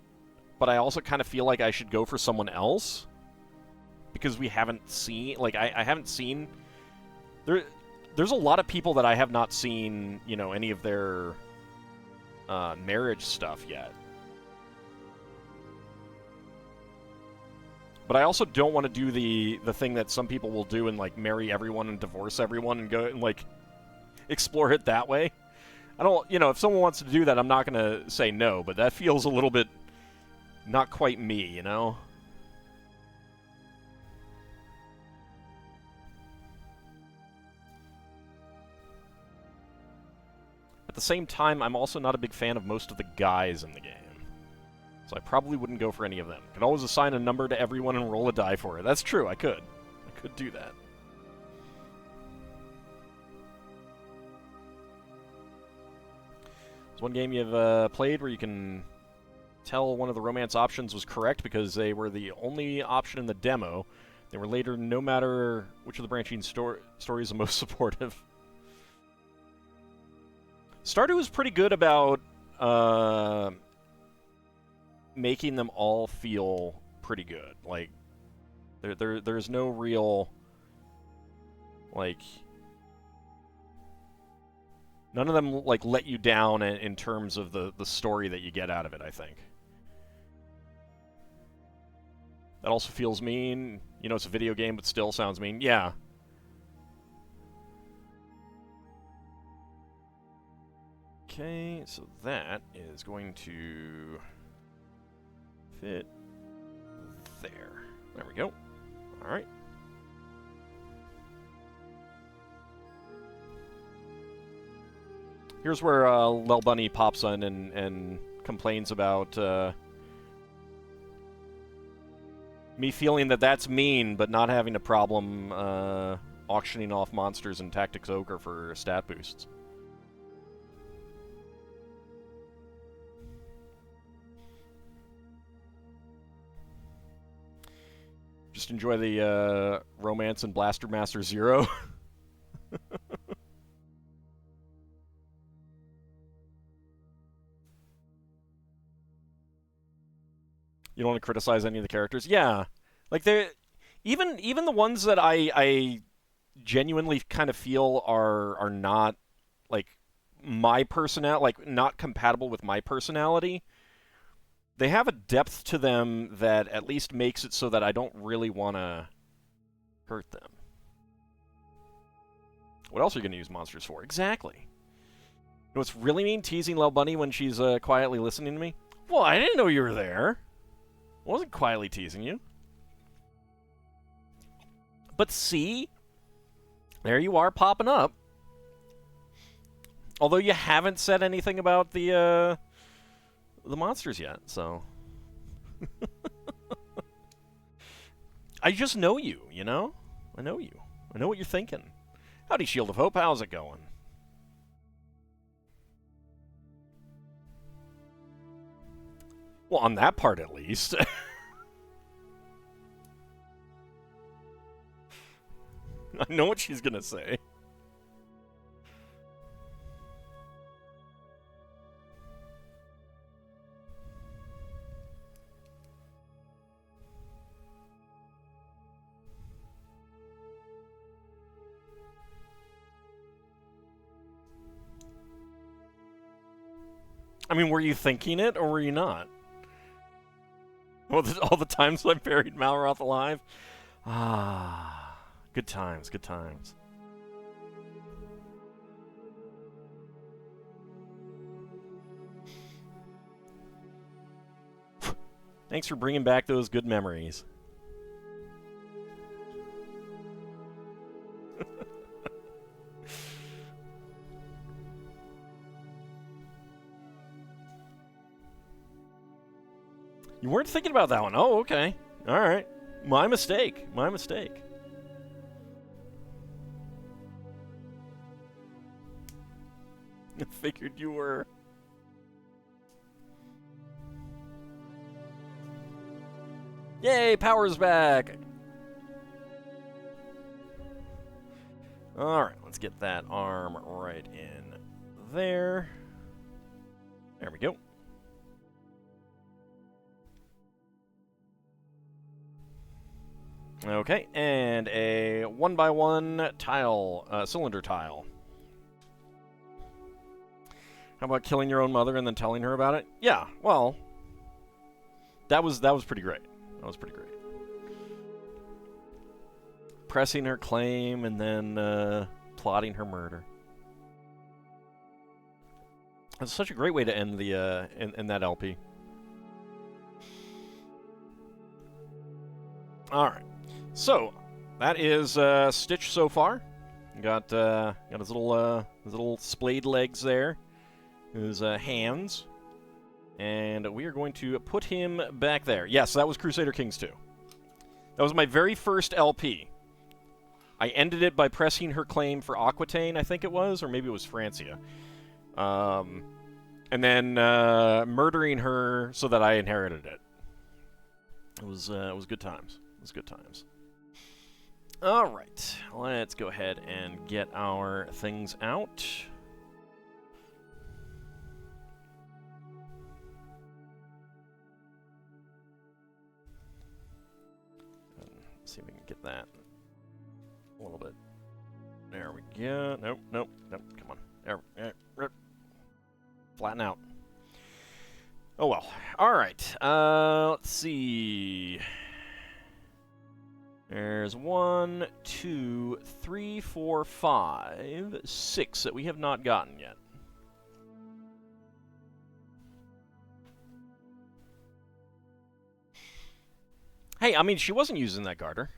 but I also kind of feel like I should go for someone else because we haven't seen, like, I haven't seen, there's a lot of people that I have not seen, you know, any of their marriage stuff yet. But I also don't want to do the thing that some people will do and, like, marry everyone and divorce everyone and go and, like, explore it that way. I don't, you know, if someone wants to do that, I'm not going to say no, but that feels a little bit not quite me, you know? At the same time, I'm also not a big fan of most of the guys in the game. So I probably wouldn't go for any of them. Could always assign a number to everyone and roll a die for it. That's true, I could. I could do that. There's one game you've played where you can tell one of the romance options was correct because they were the only option in the demo. They were later, no matter which of the branching stories the most supportive. Stardew was pretty good about making them all feel pretty good. Like, there's no real, like, none of them, like, let you down in terms of the story that you get out of it, I think. That also feels mean. You know, it's a video game, but still sounds mean. Yeah. Okay, so that is going to fit there. There we go. All right. Here's where Lel Bunny pops in and complains about me feeling that that's mean, but not having a problem auctioning off monsters in Tactics Ogre for stat boosts. Just enjoy the romance in Blaster Master Zero. You don't want to criticize any of the characters? Yeah. Like, they're... Even the ones that I genuinely kind of feel are not, like, my personality, like, not compatible with my personality, they have a depth to them that at least makes it so that I don't really want to hurt them. What else are you going to use monsters for? Exactly. You know what's really mean? Teasing Lel Bunny when she's quietly listening to me? Well, I didn't know you were there. I wasn't quietly teasing you. But see? There you are popping up. Although you haven't said anything about the monsters yet, so... I just know you, you know? I know you. I know what you're thinking. Howdy, Shield of Hope. How's it going? Well, on that part, at least. I know what she's gonna say. I mean, were you thinking it, or were you not? All the times I buried Malroth alive? Ah, good times, good times. Thanks for bringing back those good memories. You weren't thinking about that one. Oh, okay. All right. My mistake. My mistake. I figured you were. Yay, power's back! Alright, let's get that arm right in there. There we go. Okay, and a 1x1 tile, cylinder tile. How about killing your own mother and then telling her about it? Yeah, well, that was pretty great. That was pretty great. Pressing her claim and then plotting her murder. That's such a great way to end the in that LP. All right, so that is Stitch so far. Got his little splayed legs there, his hands, and we are going to put him back there. Yes, that was Crusader Kings 2. That was my very first LP. I ended it by pressing her claim for Aquitaine, I think it was, or maybe it was Francia. And then murdering her so that I inherited it. It was good times. It was good times. All right, let's go ahead and get our things out. Let's see if we can get that a little bit. There we go. Nope, nope, nope. Come on. There. Flatten out. Oh well. All right. Let's see. There's 1, 2, 3, 4, 5, 6 that we have not gotten yet. Hey, I mean, she wasn't using that garter.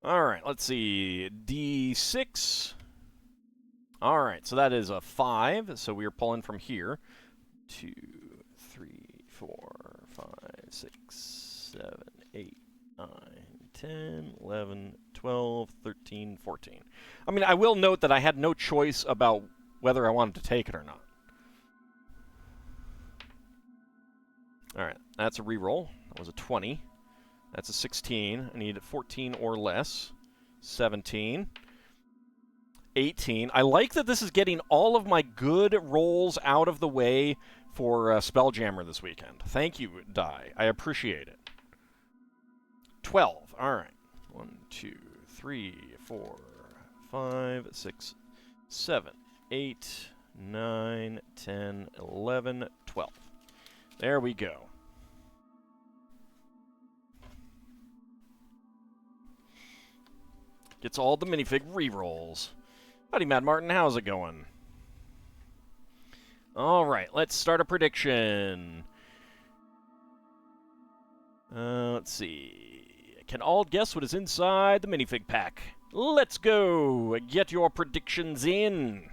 All right, let's see. D6. All right, so that is a 5. So we are pulling from here. 2, 3, 4, 5, 6, 7, 8, 9, 10, 11, 12, 13, 14. I mean, I will note that I had no choice about whether I wanted to take it or not. All right, that's a reroll. That was a 20. That's a 16. I need 14 or less. 17. 18. I like that this is getting all of my good rolls out of the way for Spelljammer this weekend. Thank you, Die. I appreciate it. 12. All right. 1, 2, 3, 4, 5, 6, 7, 8, 9, 10, 11, 12. There we go. Gets all the minifig rerolls. Howdy, Mad Martin. How's it going? All right, let's start a prediction. Let's see. Can all guess what is inside the minifig pack? Let's go. Get your predictions in.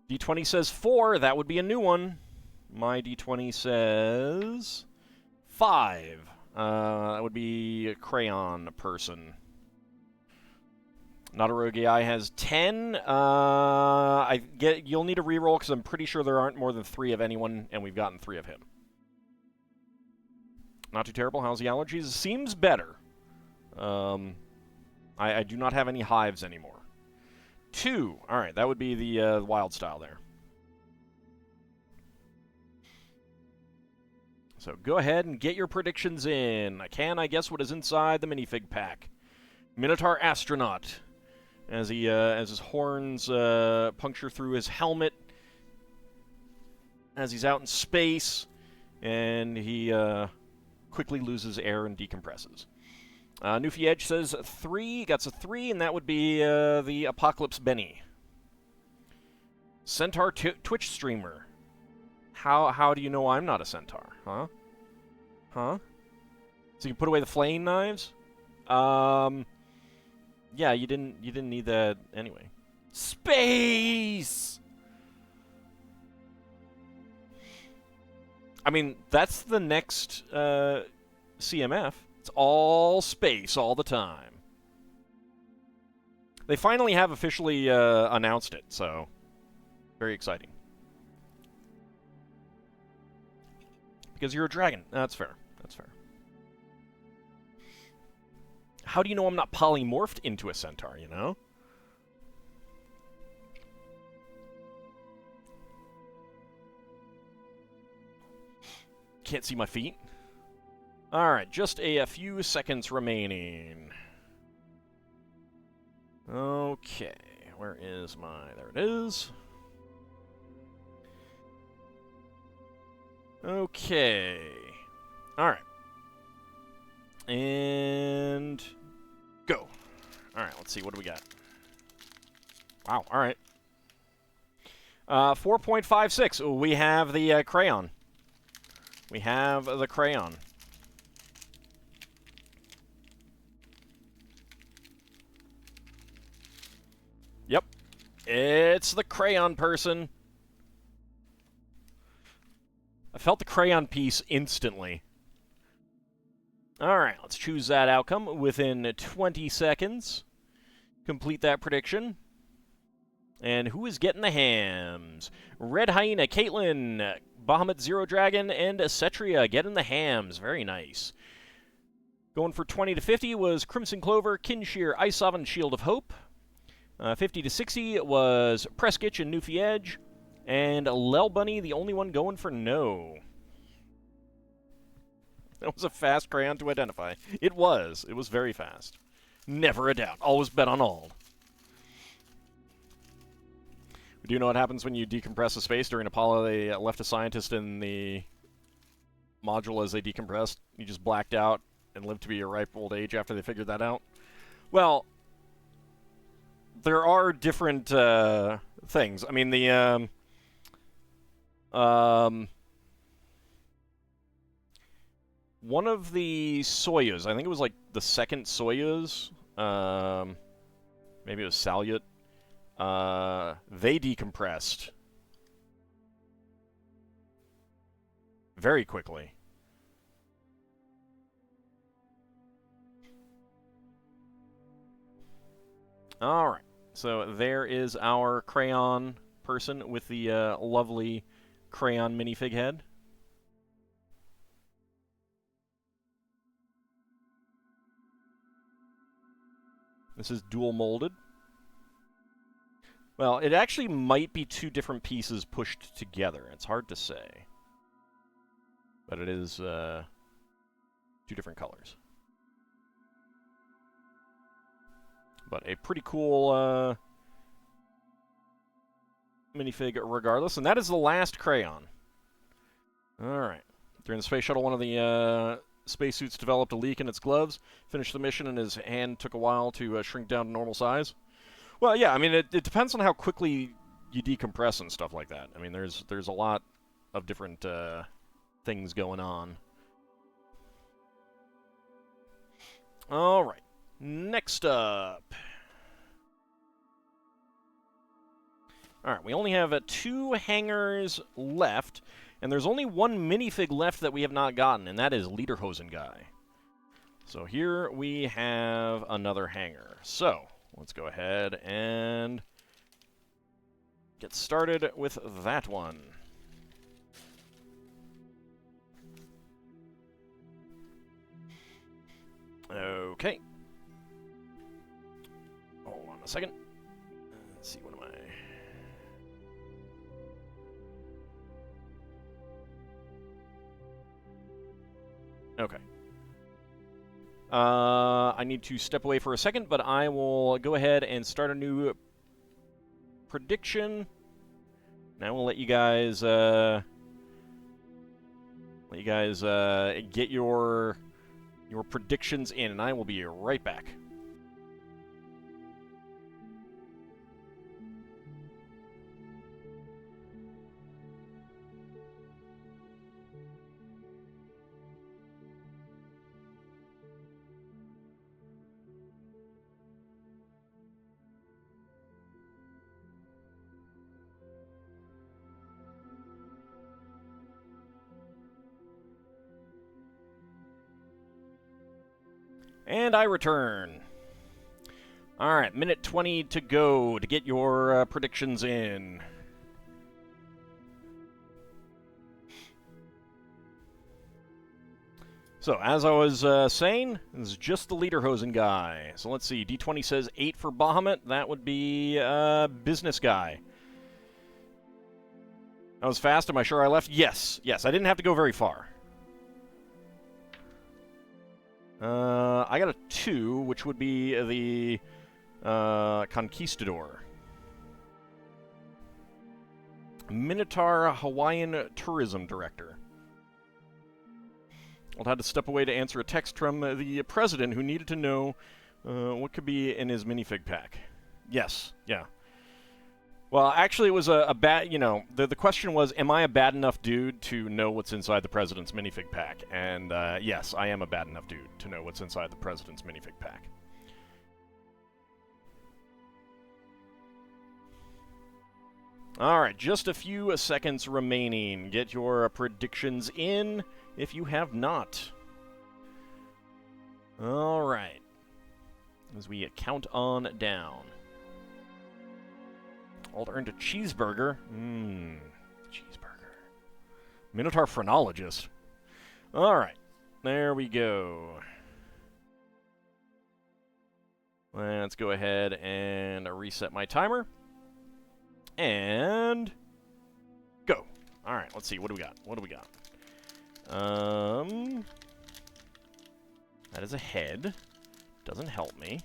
D20 says 4. That would be a new one. My D20 says 5. That would be a crayon person. Not a rogue AI has 10. You'll need a reroll because I'm pretty sure there aren't more than 3 of anyone, and we've gotten 3 of him. Not too terrible. How's the allergies? Seems better. I do not have any hives anymore. 2. All right, that would be the wild style there. So go ahead and get your predictions in. Can I guess what is inside the minifig pack? Minotaur Astronaut. as his horns puncture through his helmet as he's out in space, and he quickly loses air and decompresses. Newfie Edge says 3, gets a 3, and that would be the Apocalypse Benny. Centaur Twitch streamer. How do you know I'm not a centaur? Huh? Huh? So you can put away the flaying knives? Yeah, you didn't need that anyway. Space! I mean, that's the next CMF. It's all space all the time. They finally have officially announced it, so very exciting. Because you're a dragon. That's fair. That's fair. How do you know I'm not polymorphed into a centaur, you know? Can't see my feet. Alright, just a few seconds remaining. Okay, where is my... There it is. Okay. Alright. And... go. Alright, let's see, what do we got? Wow, alright. 4.56, we have the crayon. We have the crayon. Yep. It's the crayon person. I felt the crayon piece instantly. Alright, let's choose that outcome within 20 seconds. Complete that prediction. And who is getting the hams? Red Hyena, Caitlin, Bahamut Zero Dragon, and Cetria getting the hams. Very nice. Going for 20 to 50 was Crimson Clover, Kinshear, Ice Oven, Shield of Hope. 50 to 60 was Preskitch and Newfie Edge. And Lel Bunny, the only one going for no. That was a fast crayon to identify. It was. It was very fast. Never a doubt. Always bet on Ald. Do you know what happens when you decompress a space? During Apollo, they left a scientist in the module as they decompressed. You just blacked out and lived to be a ripe old age after they figured that out. Well, there are different things. I mean, the one of the Soyuz, I think it was like the second Soyuz, maybe it was Salyut, they decompressed very quickly. Alright, so there is our crayon person with the lovely crayon minifig head. This is dual molded. Well, it actually might be two different pieces pushed together. It's hard to say. But it is two different colors. But a pretty cool minifig regardless. And that is the last crayon. Alright. During the space shuttle, one of the spacesuits developed a leak in its gloves. Finished the mission, and his hand took a while to shrink down to normal size. Well, yeah, I mean, it depends on how quickly you decompress and stuff like that. I mean, there's a lot of different things going on. All right, next up. All right, we only have 2 hangers left, and there's only one minifig left that we have not gotten, and that is Lederhosen Guy. So here we have another hanger. So let's go ahead and get started with that one. Okay. Hold on a second. Let's see, what am I... Okay. I need to step away for a second, but I will go ahead and start a new prediction. Now we'll let you guys get your predictions in, and I will be right back. And I return. All right, minute 20 to go to get your predictions in. So, as I was saying, this is just the Lederhosen guy. So let's see, D20 says 8 for Bahamut. That would be business guy. That was fast. Am I sure I left? Yes. Yes, I didn't have to go very far. I got a 2, which would be the Conquistador. Minotaur Hawaiian Tourism Director. I'll have to step away to answer a text from the president who needed to know what could be in his minifig pack. Yes, yeah. Well, actually, it was a bad, the question was, am I a bad enough dude to know what's inside the president's minifig pack? And yes, I am a bad enough dude to know what's inside the president's minifig pack. Alright, just a few seconds remaining. Get your predictions in if you have not. Alright. As we count on down. Ald earned a cheeseburger. Cheeseburger. Minotaur Phrenologist. Alright. There we go. Let's go ahead and reset my timer. And go. Alright, let's see. What do we got? What do we got? That is a head. Doesn't help me.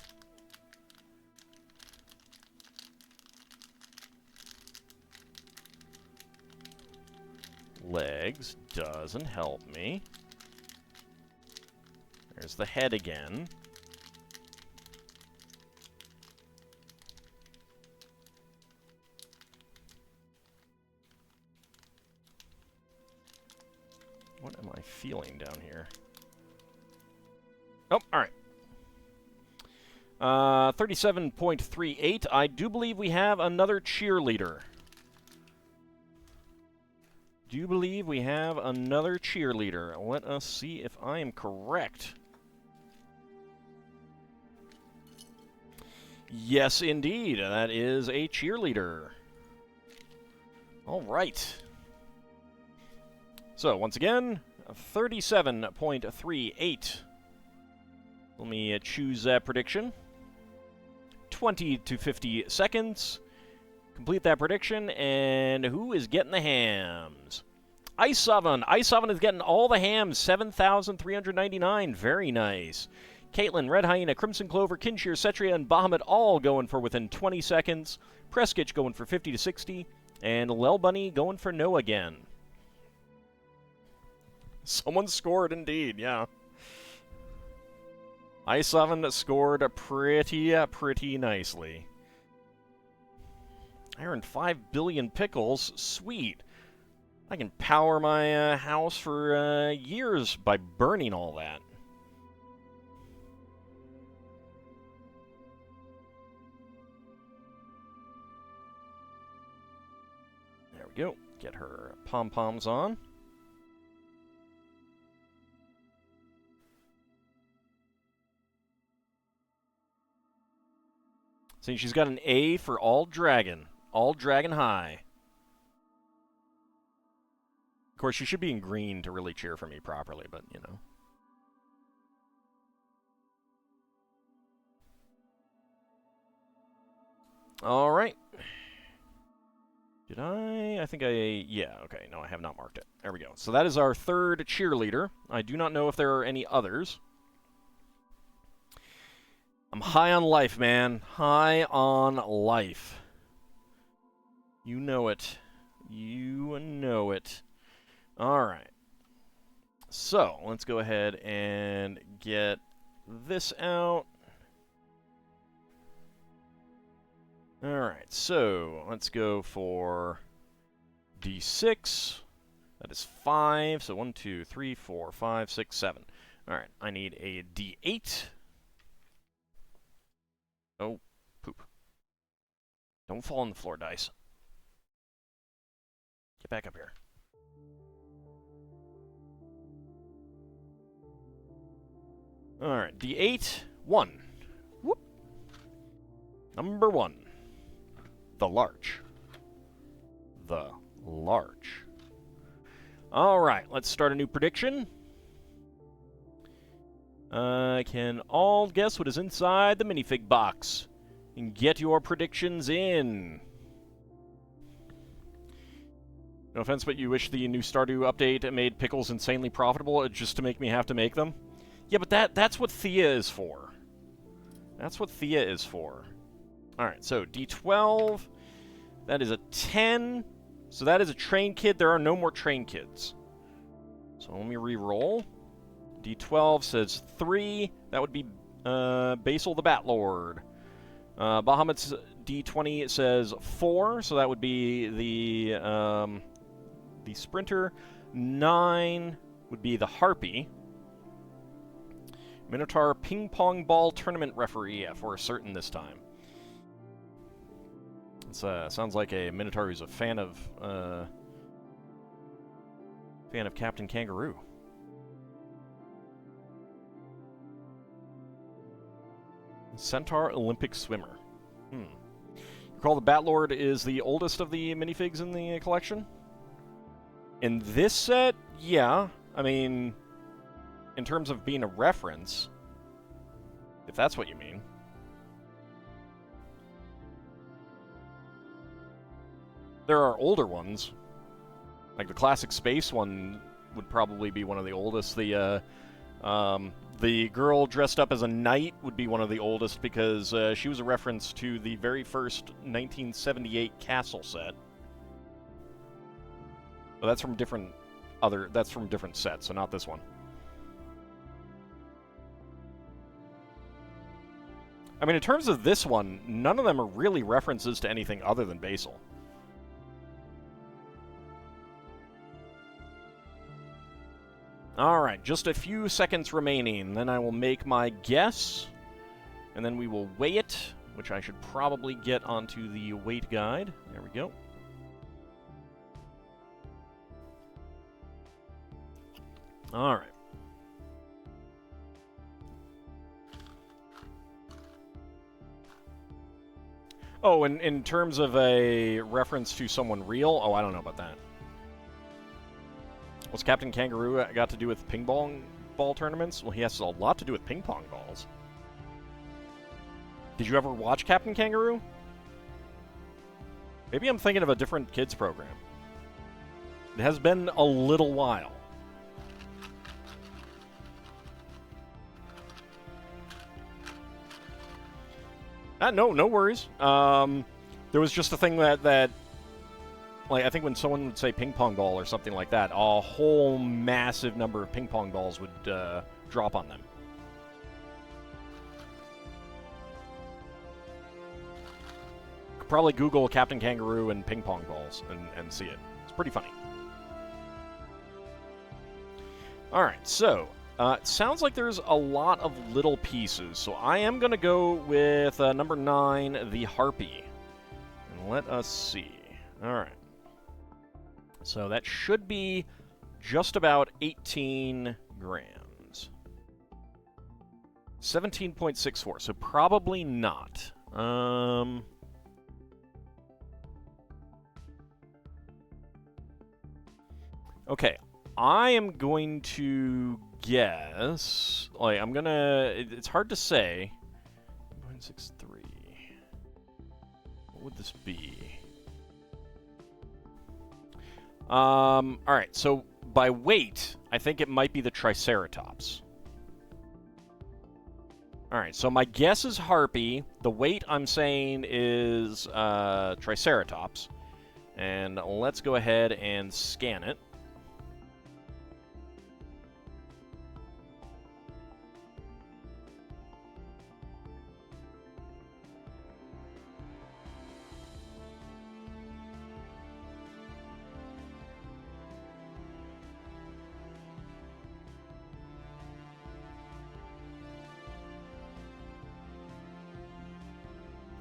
Legs. Doesn't help me. There's the head again. What am I feeling down here? Oh, all right. 37.38. I do believe we have another cheerleader. Do believe we have another cheerleader. Let us see if I am correct. Yes, indeed. That is a cheerleader. All right. So, once again, 37.38. Let me choose that prediction. 20 to 50 seconds. Complete that prediction, and who is getting the hams? Ice Oven. Ice Oven is getting all the hams, 7,399. Very nice. Caitlin, Red Hyena, Crimson Clover, Kinshir, Cetria, and Bahamut all going for within 20 seconds. Preskitch going for 50 to 60. And Lel Bunny going for no again. Someone scored indeed, yeah. Ice Oven scored pretty nicely. I earned 5 billion pickles. Sweet. I can power my house for years by burning all that. There we go. Get her pom-poms on. See, she's got an A for AuldDragon. AuldDragon High. Of course, she should be in green to really cheer for me properly, but, you know. All right. Did I? I think I... Yeah, okay. No, I have not marked it. There we go. So that is our third cheerleader. I do not know if there are any others. I'm high on life, man. High on life. You know it. You know it. Alright. So, let's go ahead and get this out. Alright, so let's go for D6. That is 5. So 1, 2, 3, 4, 5, 6, 7. Alright, I need a D8. Oh, poop. Don't fall on the floor, dice. Get back up here. Alright, D8. 1. Whoop. Number 1. The large. The large. Alright, let's start a new prediction. Can all guess what is inside the minifig box? And get your predictions in. No offense, but you wish the new Stardew update made pickles insanely profitable just to make me have to make them? Yeah, but that's what Thea is for. That's what Thea is for. Alright, so D12. That is a 10. So that is a train kid. There are no more train kids. So let me re-roll. D12 says 3. That would be Basil the Batlord. Bahamut's D20 says 4. So that would be the Sprinter. 9 would be the Harpy. Minotaur Ping Pong Ball Tournament Referee, yeah, for certain this time. It sounds like a Minotaur who's a fan of Captain Kangaroo. Centaur Olympic Swimmer. Recall the Batlord is the oldest of the minifigs in the collection? In this set, yeah. I mean, in terms of being a reference, if that's what you mean. There are older ones. Like the classic space one would probably be one of the oldest. The girl dressed up as a knight would be one of the oldest because she was a reference to the very first 1978 castle set. But that's from different sets, so not this one. I mean, in terms of this one, none of them are really references to anything other than Basil. Alright, just a few seconds remaining, then I will make my guess, and then we will weigh it, which I should probably get onto the weight guide. There we go. Alright. Oh, and in terms of a reference to someone real? Oh, I don't know about that. What's Captain Kangaroo got to do with ping pong ball tournaments? Well, he has a lot to do with ping pong balls. Did you ever watch Captain Kangaroo? Maybe I'm thinking of a different kids program. It has been a little while. No worries. There was just a thing that like, I think when someone would say ping pong ball or something like that, a whole massive number of ping pong balls would drop on them. Could probably Google Captain Kangaroo and ping pong balls and see it. It's pretty funny. Alright, so it sounds like there's a lot of little pieces, so I am going to go with number 9, the Harpy. And let us see. Alright. So that should be just about 18 grams. 17.64, so probably not. Okay, I am going to guess... Like, I'm gonna... It's hard to say. 1.63. What would this be? Alright, so by weight, I think it might be the Triceratops. Alright, so my guess is Harpy. The weight I'm saying is Triceratops. And let's go ahead and scan it.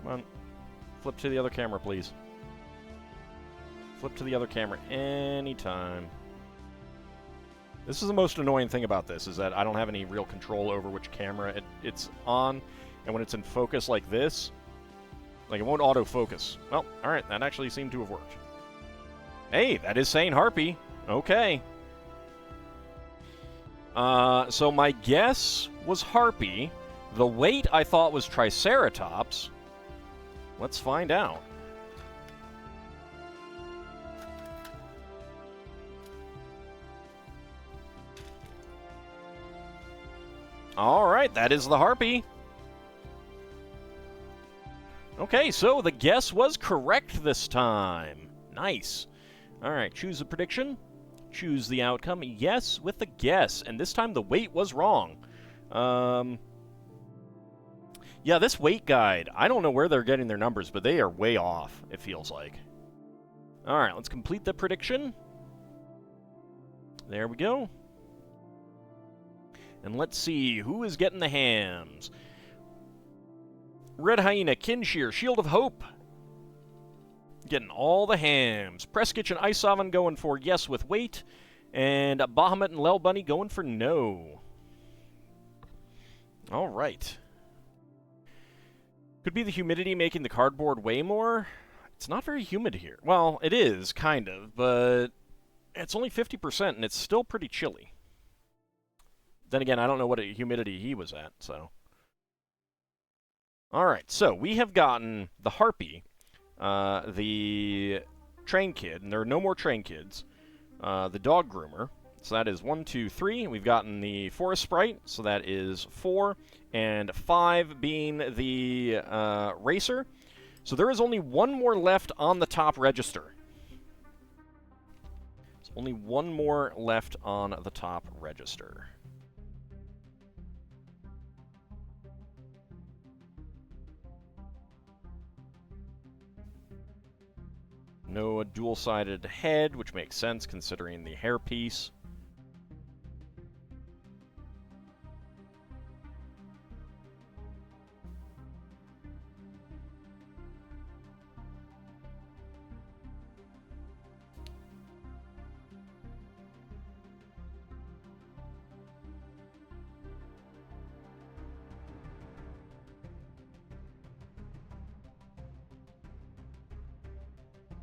Come on. Flip to the other camera, please. Flip to the other camera anytime. This is the most annoying thing about this, is that I don't have any real control over which camera it's on, and when it's in focus like this, like, it won't autofocus. Well, alright, that actually seemed to have worked. Hey, that is saying Harpy. Okay. So my guess was Harpy. The weight I thought was Triceratops. Let's find out. Alright, that is the Harpy. Okay, so the guess was correct this time. Nice. Alright, choose a prediction. Choose the outcome. Yes, with the guess. And this time the weight was wrong. Yeah, this weight guide, I don't know where they're getting their numbers, but they are way off, it feels like. Alright, let's complete the prediction. There we go. And let's see, who is getting the hams? Red Hyena, Kinshear, Shield of Hope. Getting all the hams. Preskitch and Ice Oven going for yes with weight. And Bahamut and Lel Bunny going for no. Alright. Could be the humidity making the cardboard weigh more. It's not very humid here. Well, it is, kind of, but it's only 50% and it's still pretty chilly. Then again, I don't know what humidity he was at, so. Alright, so we have gotten the Harpy, the Train Kid, and there are no more Train Kids, the Dog Groomer, so that is 1, 2, 3. We've gotten the Forest Sprite, so that is 4, and 5 being the Racer. So there is only one more left on the top register. There's only one more left on the top register. No dual-sided head, which makes sense considering the hairpiece.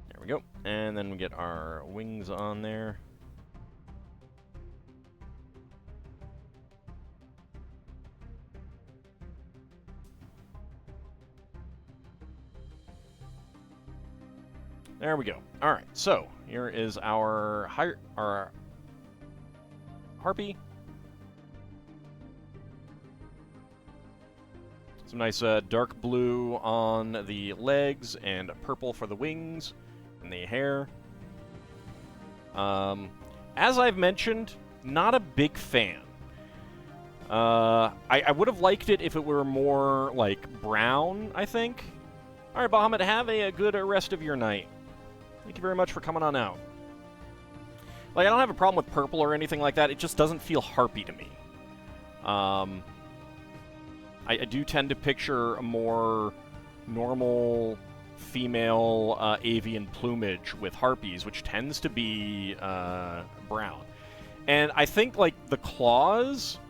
There we go. And then we get our wings on there. There we go. All right, so here is our Harpy. Some nice dark blue on the legs and purple for the wings and the hair. As I've mentioned, not a big fan. I would have liked it if it were more, like, brown, I think. All right, Bahamut, have a good rest of your night. Thank you very much for coming on out. Like, I don't have a problem with purple or anything like that. It just doesn't feel Harpy to me. I do tend to picture a more normal female avian plumage with Harpies, which tends to be brown. And I think, like, the claws,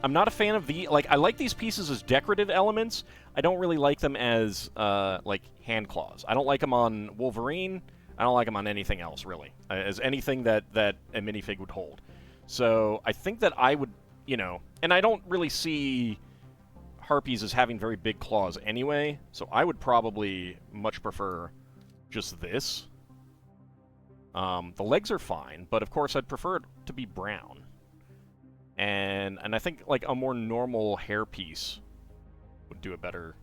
I'm not a fan of the... Like, I like these pieces as decorative elements. I don't really like them as, like, hand claws. I don't like them on Wolverine. I don't like them on anything else, really, as anything that a minifig would hold. So I think that I would, you know... And I don't really see Harpies as having very big claws anyway, so I would probably much prefer just this. The legs are fine, but of course I'd prefer it to be brown. And I think, like, a more normal hairpiece would do it better.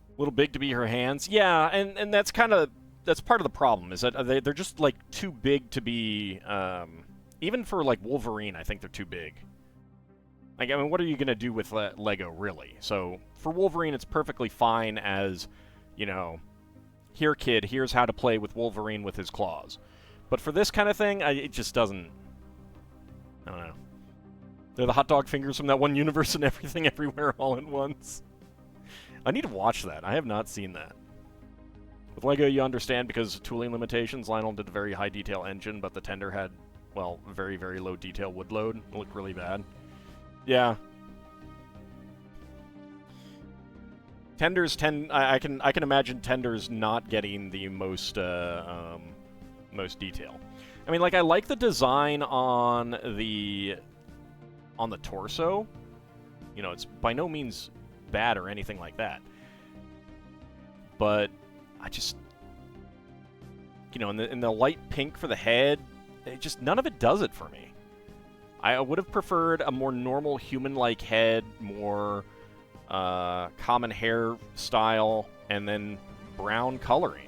A little big to be her hands. Yeah, and that's kind of... That's part of the problem, is that they're just, like, too big to be... even for, like, Wolverine, I think they're too big. Like, I mean, what are you going to do with Lego, really? So, for Wolverine, it's perfectly fine as, you know, here, kid, here's how to play with Wolverine with his claws. But for this kind of thing, it just doesn't... I don't know. They're the hot dog fingers from that one universe and everything everywhere all at once. I need to watch that. I have not seen that. With Lego, you understand because tooling limitations. Lionel did a very high detail engine, but the Tender had, well, very, very low detail wood load. It looked really bad. Yeah. Tenders tend... I can imagine Tenders not getting the most most detail. I mean, like, I like the design on the torso. You know, it's by no means bad or anything like that. But I just, you know, in the light pink for the head, it just, none of it does it for me. I would have preferred a more normal human-like head, more common hair style, and then brown coloring.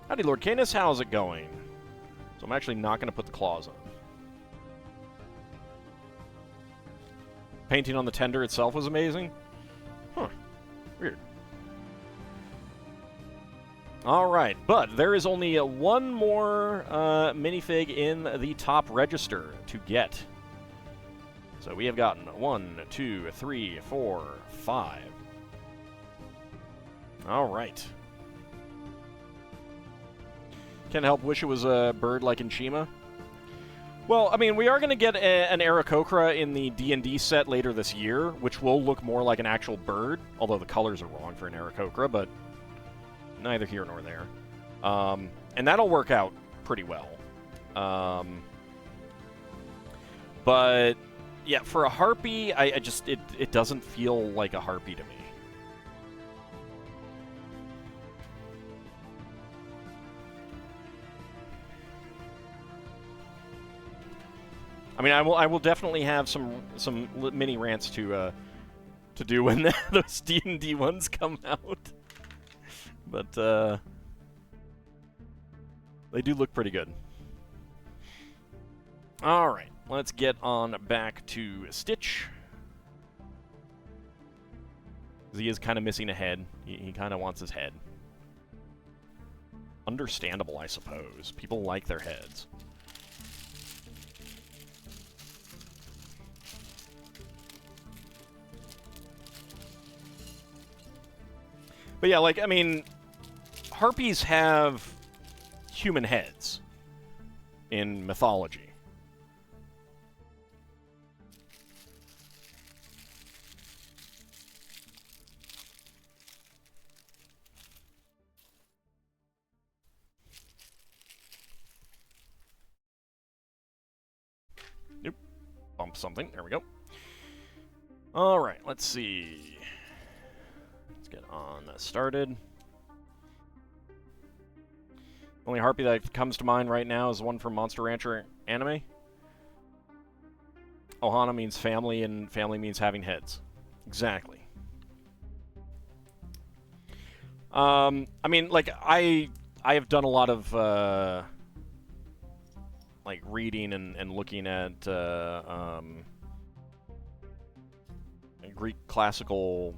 Howdy, Lord Canis, how's it going? So I'm actually not going to put the claws on. Painting on the Tender itself was amazing? Huh. Weird. Alright, but there is only one more minifig in the top register to get. So we have gotten 1, 2, 3, 4, 5. Alright. Can't help wish it was a bird like in Shima. Well, I mean, we are going to get an Aarakocra in the D&D set later this year, which will look more like an actual bird, although the colors are wrong for an Aarakocra, but neither here nor there. And that'll work out pretty well. But, yeah, for a Harpy, I just, it doesn't feel like a Harpy to me. I mean, I will definitely have some mini rants to do when those D&D ones come out. But they do look pretty good. All right, let's get on back to Stitch. He is kind of missing a head. He kind of wants his head. Understandable, I suppose. People like their heads. But yeah, like, I mean, Harpies have human heads in mythology. Nope. Bump something. There we go. All right, let's see. Let's get on started. Only Harpy that comes to mind right now is the one from Monster Rancher anime. Ohana means family, and family means having heads. Exactly. I mean, like, I have done a lot of, like, reading and looking at, Greek classical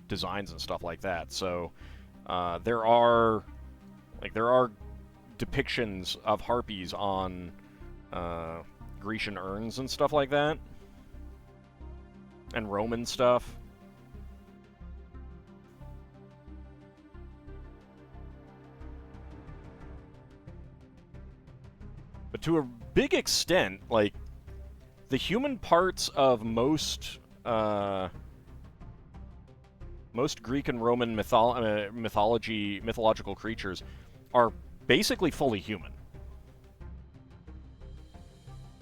designs and stuff like that. So there are depictions of harpies on Grecian urns and stuff like that, and Roman stuff. But to a big extent, like, the human parts of most Greek and Roman mythological creatures are basically fully human.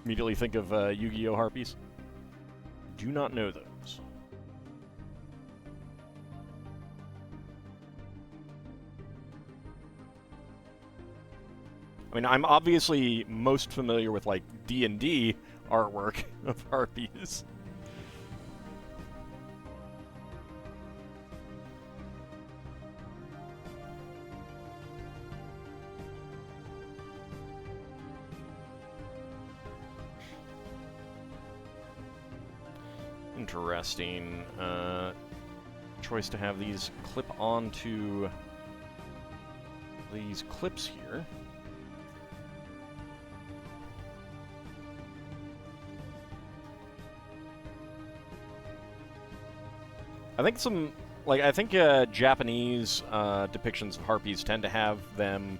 Immediately think of Yu-Gi-Oh! Harpies. Do not know those. I mean, I'm obviously most familiar with, like, D&D artwork of harpies. Interesting. Choice to have these clip onto these clips here. I think Japanese depictions of harpies tend to have them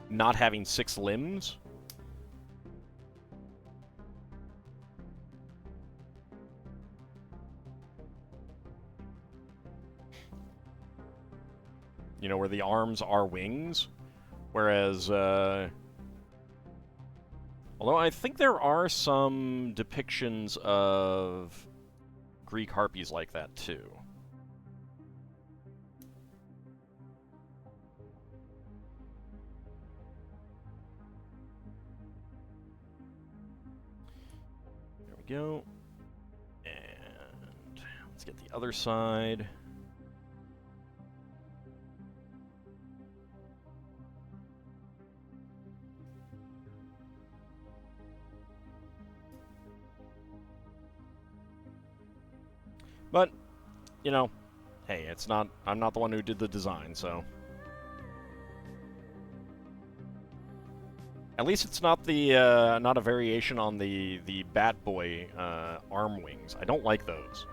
not having 6 limbs. You know, where the arms are wings, whereas, although I think there are some depictions of Greek harpies like that, too. There we go. And let's get the other side. But, you know, hey, I'm not the one who did the design, so. At least it's not not a variation on the Bat Boy arm wings. I don't like those.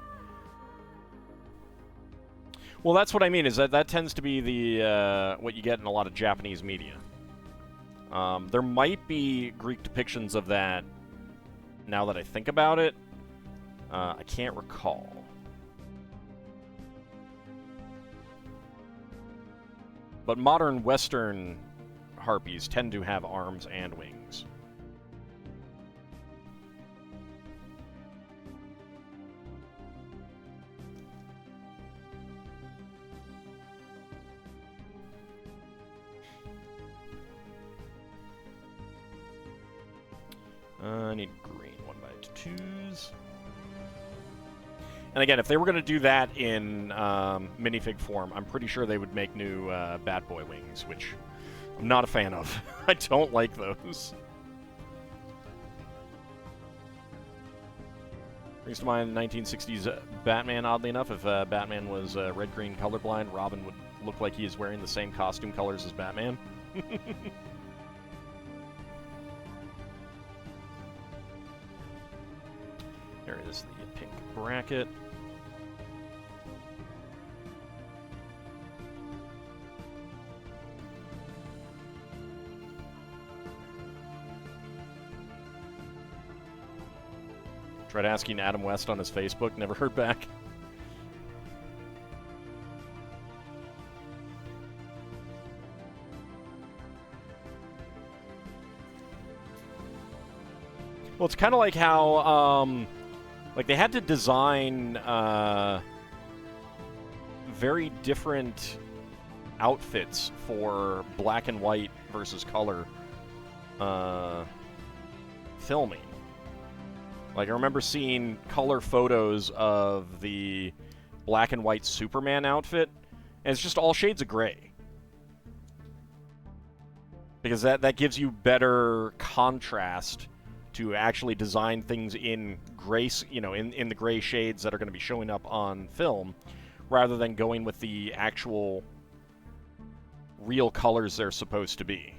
Well, that's what I mean, is that tends to be the what you get in a lot of Japanese media. There might be Greek depictions of that, now that I think about it. I can't recall. But modern Western harpies tend to have arms and wings. I need green 1x2s. And again, if they were going to do that in minifig form, I'm pretty sure they would make new Bat Boy wings, which I'm not a fan of. I don't like those. Brings to mind 1960s Batman, oddly enough. If Batman was red-green colorblind, Robin would look like he is wearing the same costume colors as Batman. There is the pink bracket. Tried asking Adam West on his Facebook, never heard back. Well, it's kind of like how, like, they had to design very different outfits for black and white versus color filming. Like, I remember seeing color photos of the black and white Superman outfit, and it's just all shades of gray. Because that gives you better contrast to actually design things in gray, you know, in the gray shades that are going to be showing up on film, rather than going with the actual real colors they're supposed to be.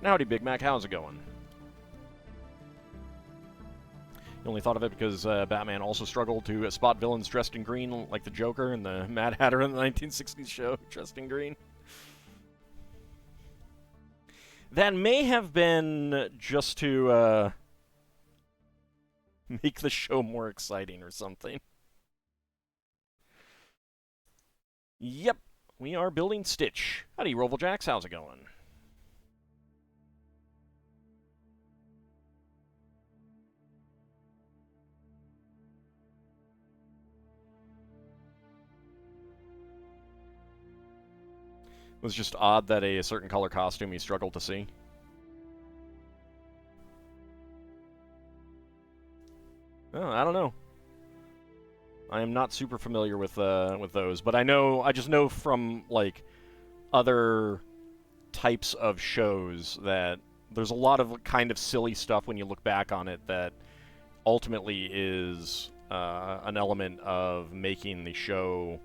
Howdy, Big Mac. How's it going? You only thought of it because Batman also struggled to spot villains dressed in green, like the Joker and the Mad Hatter in the 1960s show, dressed in green. That may have been just to make the show more exciting or something. Yep, we are building Stitch. Howdy, Rovaljax. How's it going? It was just odd that a certain color costume he struggled to see. Oh, I don't know. I am not super familiar with those, but I just know from like other types of shows that there's a lot of kind of silly stuff when you look back on it that ultimately is an element of making the show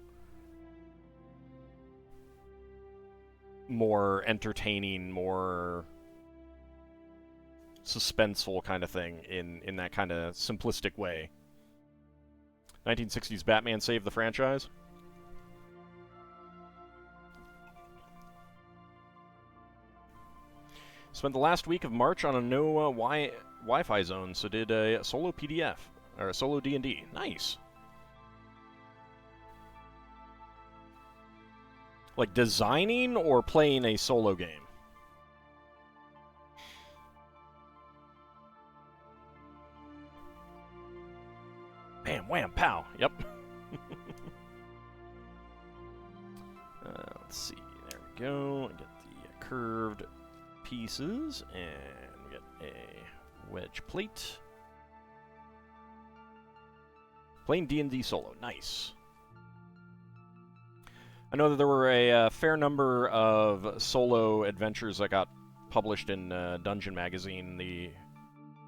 more entertaining, more suspenseful kind of thing in that kind of simplistic way. 1960s Batman saved the franchise. Spent the last week of March on a no Wi-Fi zone, so did a solo PDF or a solo D&D. Nice. Like designing or playing a solo game? Bam, wham, pow. Yep. Let's see. There we go. Get the curved pieces, and we get a wedge plate. Playing D&D solo. Nice. I know that there were a fair number of solo adventures that got published in Dungeon Magazine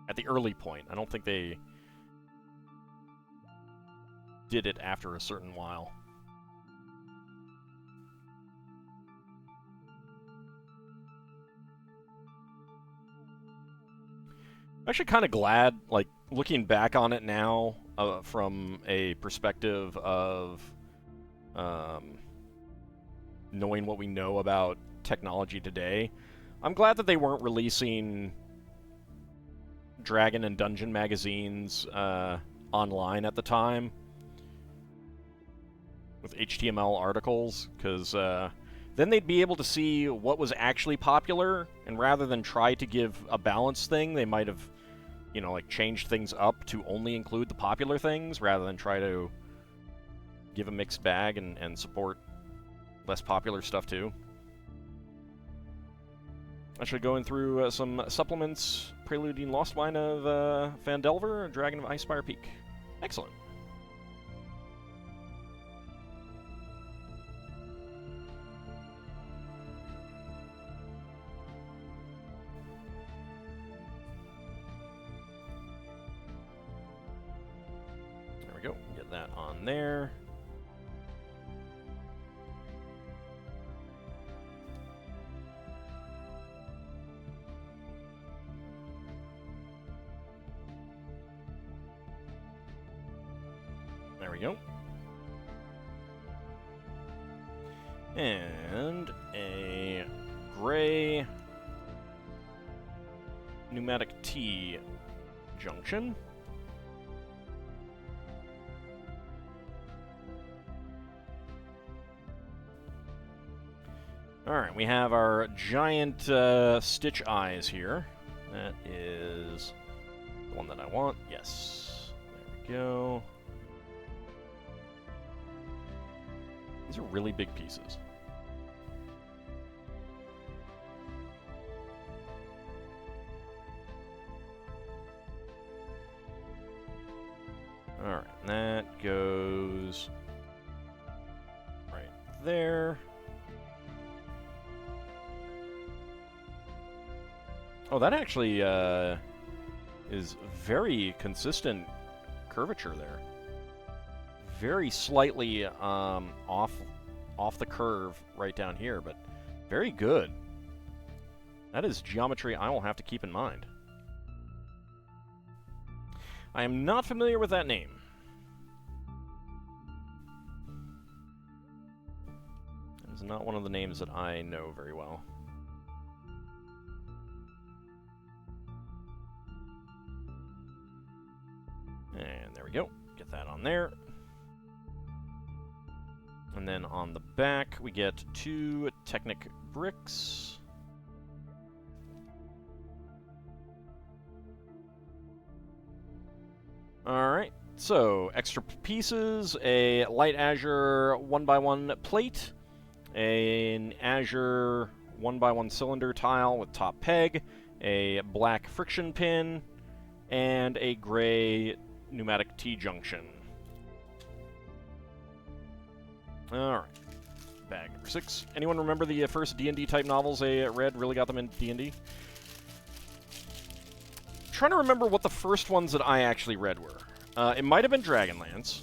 at the early point. I don't think they did it after a certain while. I'm actually kind of glad, like, looking back on it now from a perspective of knowing what we know about technology today. I'm glad that they weren't releasing Dragon and Dungeon magazines online at the time with HTML articles, because then they'd be able to see what was actually popular, and rather than try to give a balanced thing, they might have, you know, like changed things up to only include the popular things rather than try to give a mixed bag and support less popular stuff too. Actually going through some supplements preluding Lost Wine of Phandelver, Dragon of Icespire Peak. Excellent. There we go. Get that on there. There we go. And a gray pneumatic T junction. Alright, we have our giant stitch eyes here. That is the one that I want. Yes. There we go. These are really big pieces. Alright, that goes right there. Oh, that actually is very consistent curvature there. Very slightly off the curve right down here, but very good. That is geometry I will have to keep in mind. I am not familiar with that name. That is not one of the names that I know very well. And there we go. Get that on there. And then on the back, we get 2 Technic bricks. Alright, so extra pieces, a Light Azure 1x1 plate, an azure 1x1 cylinder tile with top peg, a black friction pin, and a gray pneumatic T-junction. Alright. Bag number 6. Anyone remember the first D&D type novels they read, really got them into D&D? Trying to remember what the first ones that I actually read were. It might have been Dragonlance.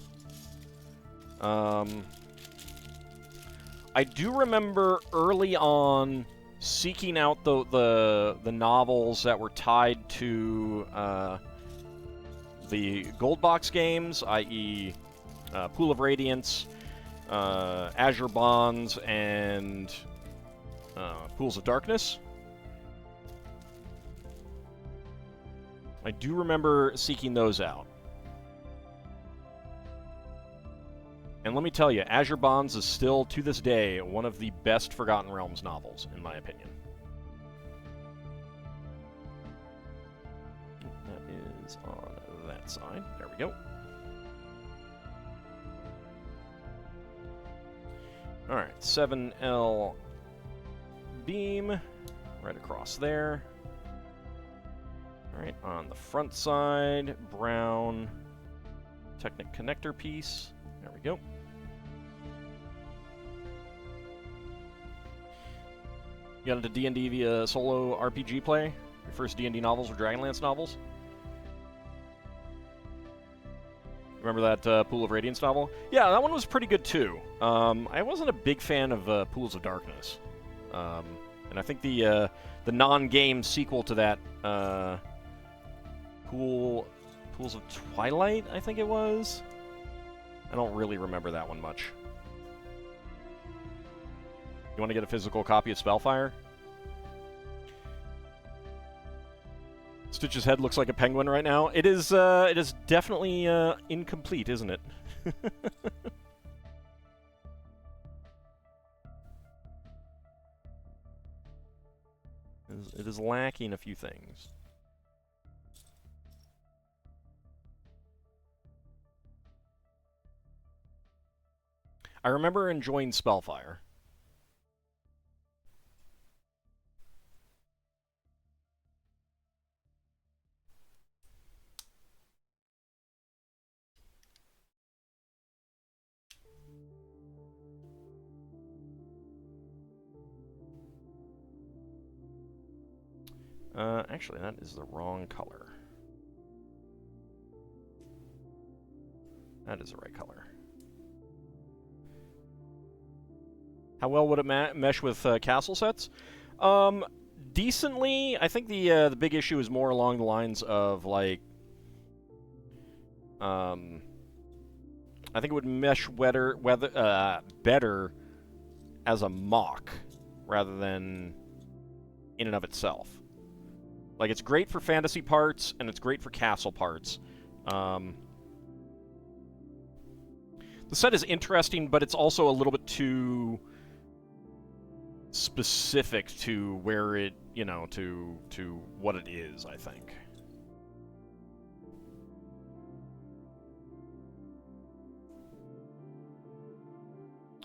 I do remember early on seeking out the novels that were tied to the Gold Box games, i.e. Pool of Radiance, Azure Bonds, and Pools of Darkness. I do remember seeking those out. And let me tell you, Azure Bonds is still, to this day, one of the best Forgotten Realms novels, in my opinion. That is on that side. There we go. Alright, 7L beam, right across there. Alright, on the front side, brown Technic connector piece. There we go. You got into D&D via solo RPG play? Your first D&D novels were Dragonlance novels? Remember that Pool of Radiance novel? Yeah, that one was pretty good too. I wasn't a big fan of Pools of Darkness. And I think the non-game sequel to that, Pools of Twilight, I think it was? I don't really remember that one much. You want to get a physical copy of Spellfire? Stitch's head looks like a penguin right now. It is definitely incomplete, isn't it? It is lacking a few things. I remember enjoying Spellfire. Actually, that is the wrong color. That is the right color. How well would it mesh with castle sets? Decently. I think the big issue is more along the lines of, like... I think it would mesh better as a mock, rather than in and of itself. Like, it's great for fantasy parts, and it's great for castle parts. The set is interesting, but it's also a little bit too specific to where it, you know, to what it is, I think.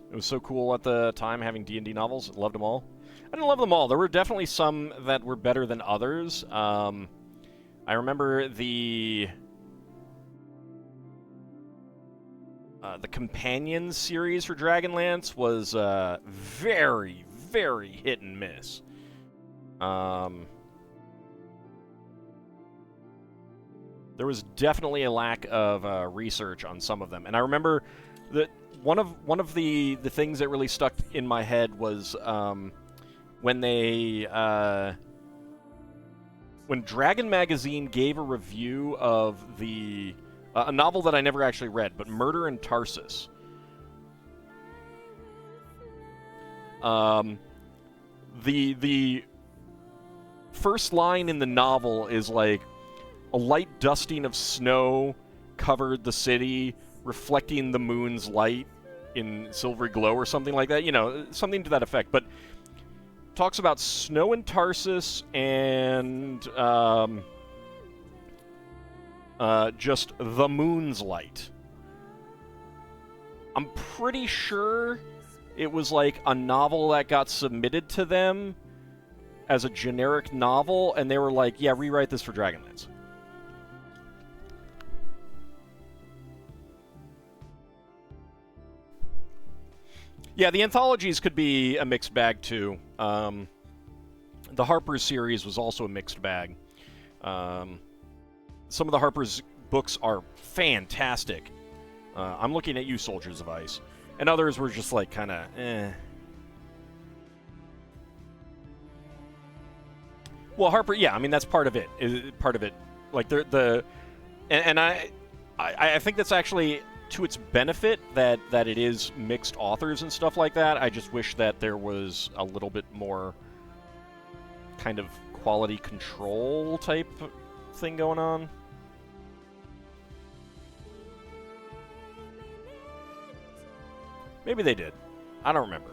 It was so cool at the time having D&D novels. Loved them all. I didn't love them all. There were definitely some that were better than others. I remember the Companion series for Dragonlance was very, very hit and miss. There was definitely a lack of research on some of them, and I remember that one of the things that really stuck in my head was when Dragon Magazine gave a review of a novel that I never actually read, but Murder in Tarsus. The first line in the novel is like, a light dusting of snow covered the city, reflecting the moon's light in silvery glow or something like that. You know, something to that effect. But talks about snow in Tarsus and just the moon's light. I'm pretty sure it was like a novel that got submitted to them as a generic novel, and they were like, yeah, rewrite this for Dragonlance. Yeah, the anthologies could be a mixed bag, too. The Harper's series was also a mixed bag. Some of the Harper's books are fantastic. I'm looking at you, Soldiers of Ice. And others were just like, kind of, eh. Well, Harper, yeah, I mean, that's part of it. Part of it. Like, and I think that's actually to its benefit that it is mixed authors and stuff like that. I just wish that there was a little bit more kind of quality control type thing going on. Maybe they did. I don't remember.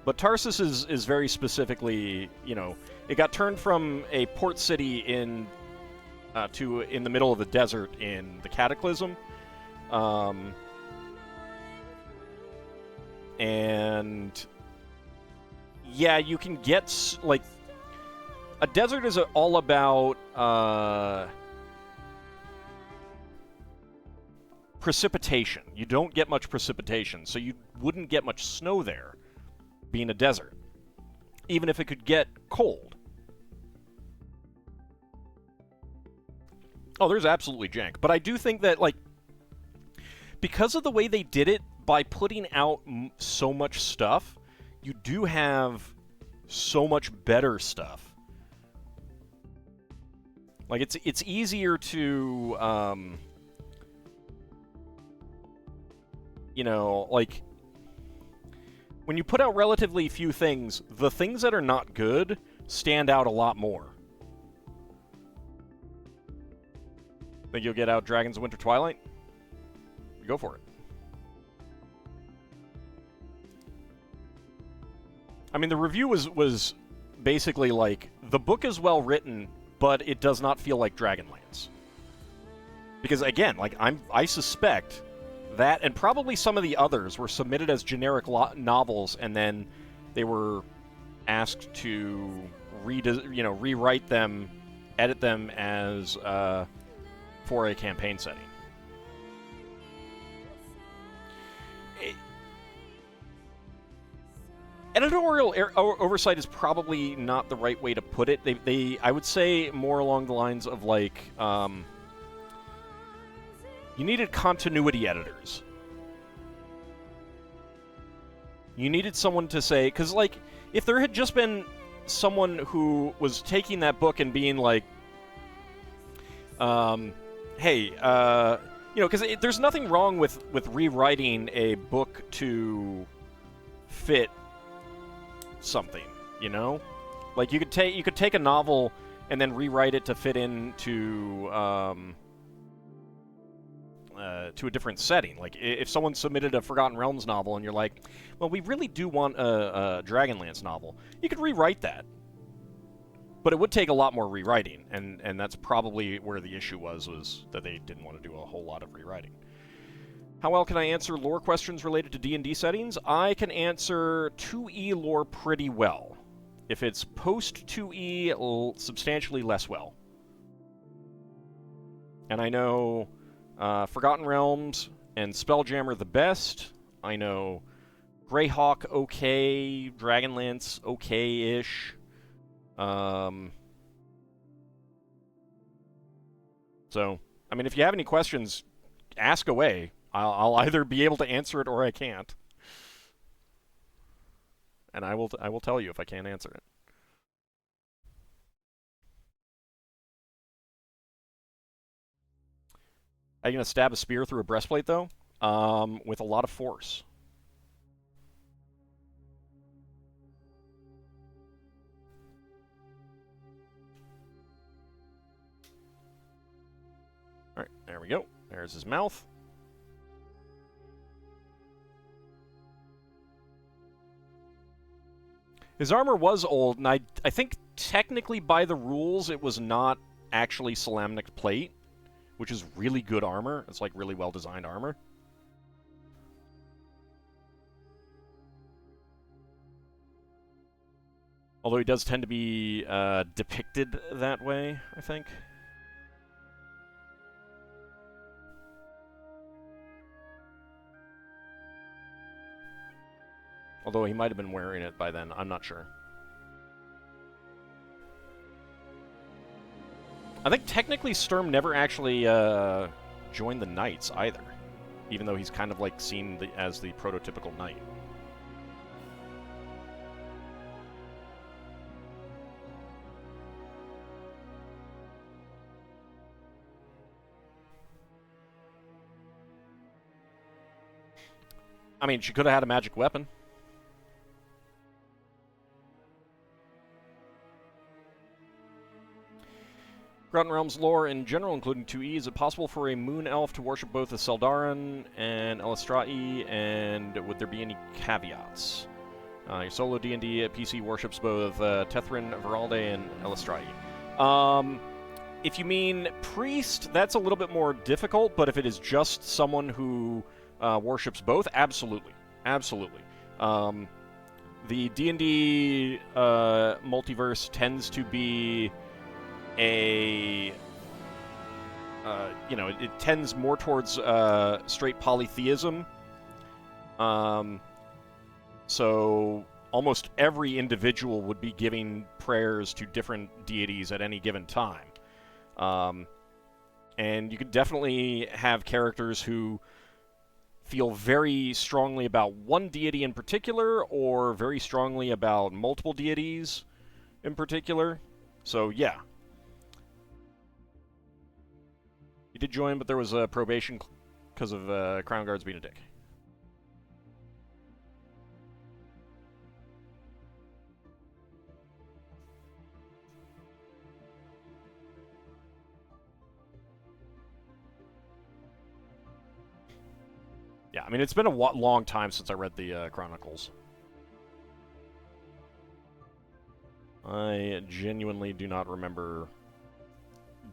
But Tarsus is very specifically, you know, it got turned from a port city in the middle of the desert in the Cataclysm. And yeah, you can get, like, a desert is all about precipitation. You don't get much precipitation, so you wouldn't get much snow there, being a desert, even if it could get cold. Oh, there's absolutely jank. But I do think that, like, because of the way they did it, by putting out so much stuff, you do have so much better stuff. Like, it's easier to, you know, like, when you put out relatively few things, the things that are not good stand out a lot more. Think you'll get out Dragons of Winter Twilight? Go for it. I mean, the review was basically like, the book is well written, but it does not feel like Dragonlance. Because again, like, I suspect that, and probably some of the others, were submitted as generic novels, and then they were asked to rewrite them, edit them as for a campaign setting. Editorial oversight is probably not the right way to put it. I would say more along the lines of, like, you needed continuity editors. You needed someone to say, because, like, if there had just been someone who was taking that book and being like, hey, you know, because there's nothing wrong with rewriting a book to fit something, you know? Like, you could take a novel and then rewrite it to fit into to a different setting. Like, if someone submitted a Forgotten Realms novel and you're like, well, we really do want a Dragonlance novel, you could rewrite that. But it would take a lot more rewriting, and that's probably where the issue was that they didn't want to do a whole lot of rewriting. How well can I answer lore questions related to D&D settings? I can answer 2E lore pretty well. If it's post 2E, substantially less well. And I know Forgotten Realms and Spelljammer the best. I know Greyhawk okay, Dragonlance okay-ish. So, I mean, if you have any questions, ask away. I'll either be able to answer it or I can't. And I will tell you if I can't answer it. Are you going to stab a spear through a breastplate, though? With a lot of force. Alright, there we go. There's his mouth. His armor was old, and I think technically by the rules it was not actually Salamnic plate, which is really good armor. It's like really well-designed armor. Although he does tend to be depicted that way, I think. Although he might have been wearing it by then, I'm not sure. I think technically Sturm never actually joined the Knights either, even though he's kind of like seen as the prototypical knight. I mean, she could have had a magic weapon. Forgotten Realms lore in general, including 2E, is it possible for a moon elf to worship both the Seldaran and Elistrai, and would there be any caveats? Your solo D&D PC worships both Tethrin, Veralde, and Elistrai. If you mean priest, that's a little bit more difficult, but if it is just someone who worships both, absolutely. Absolutely. The D&D multiverse tends to be it tends more towards straight polytheism. So almost every individual would be giving prayers to different deities at any given time. And you could definitely have characters who feel very strongly about one deity in particular, or very strongly about multiple deities in particular. So, yeah. You did join, but there was a probation because of Crown Guards being a dick. Yeah, I mean, it's been a long time since I read the Chronicles. I genuinely do not remember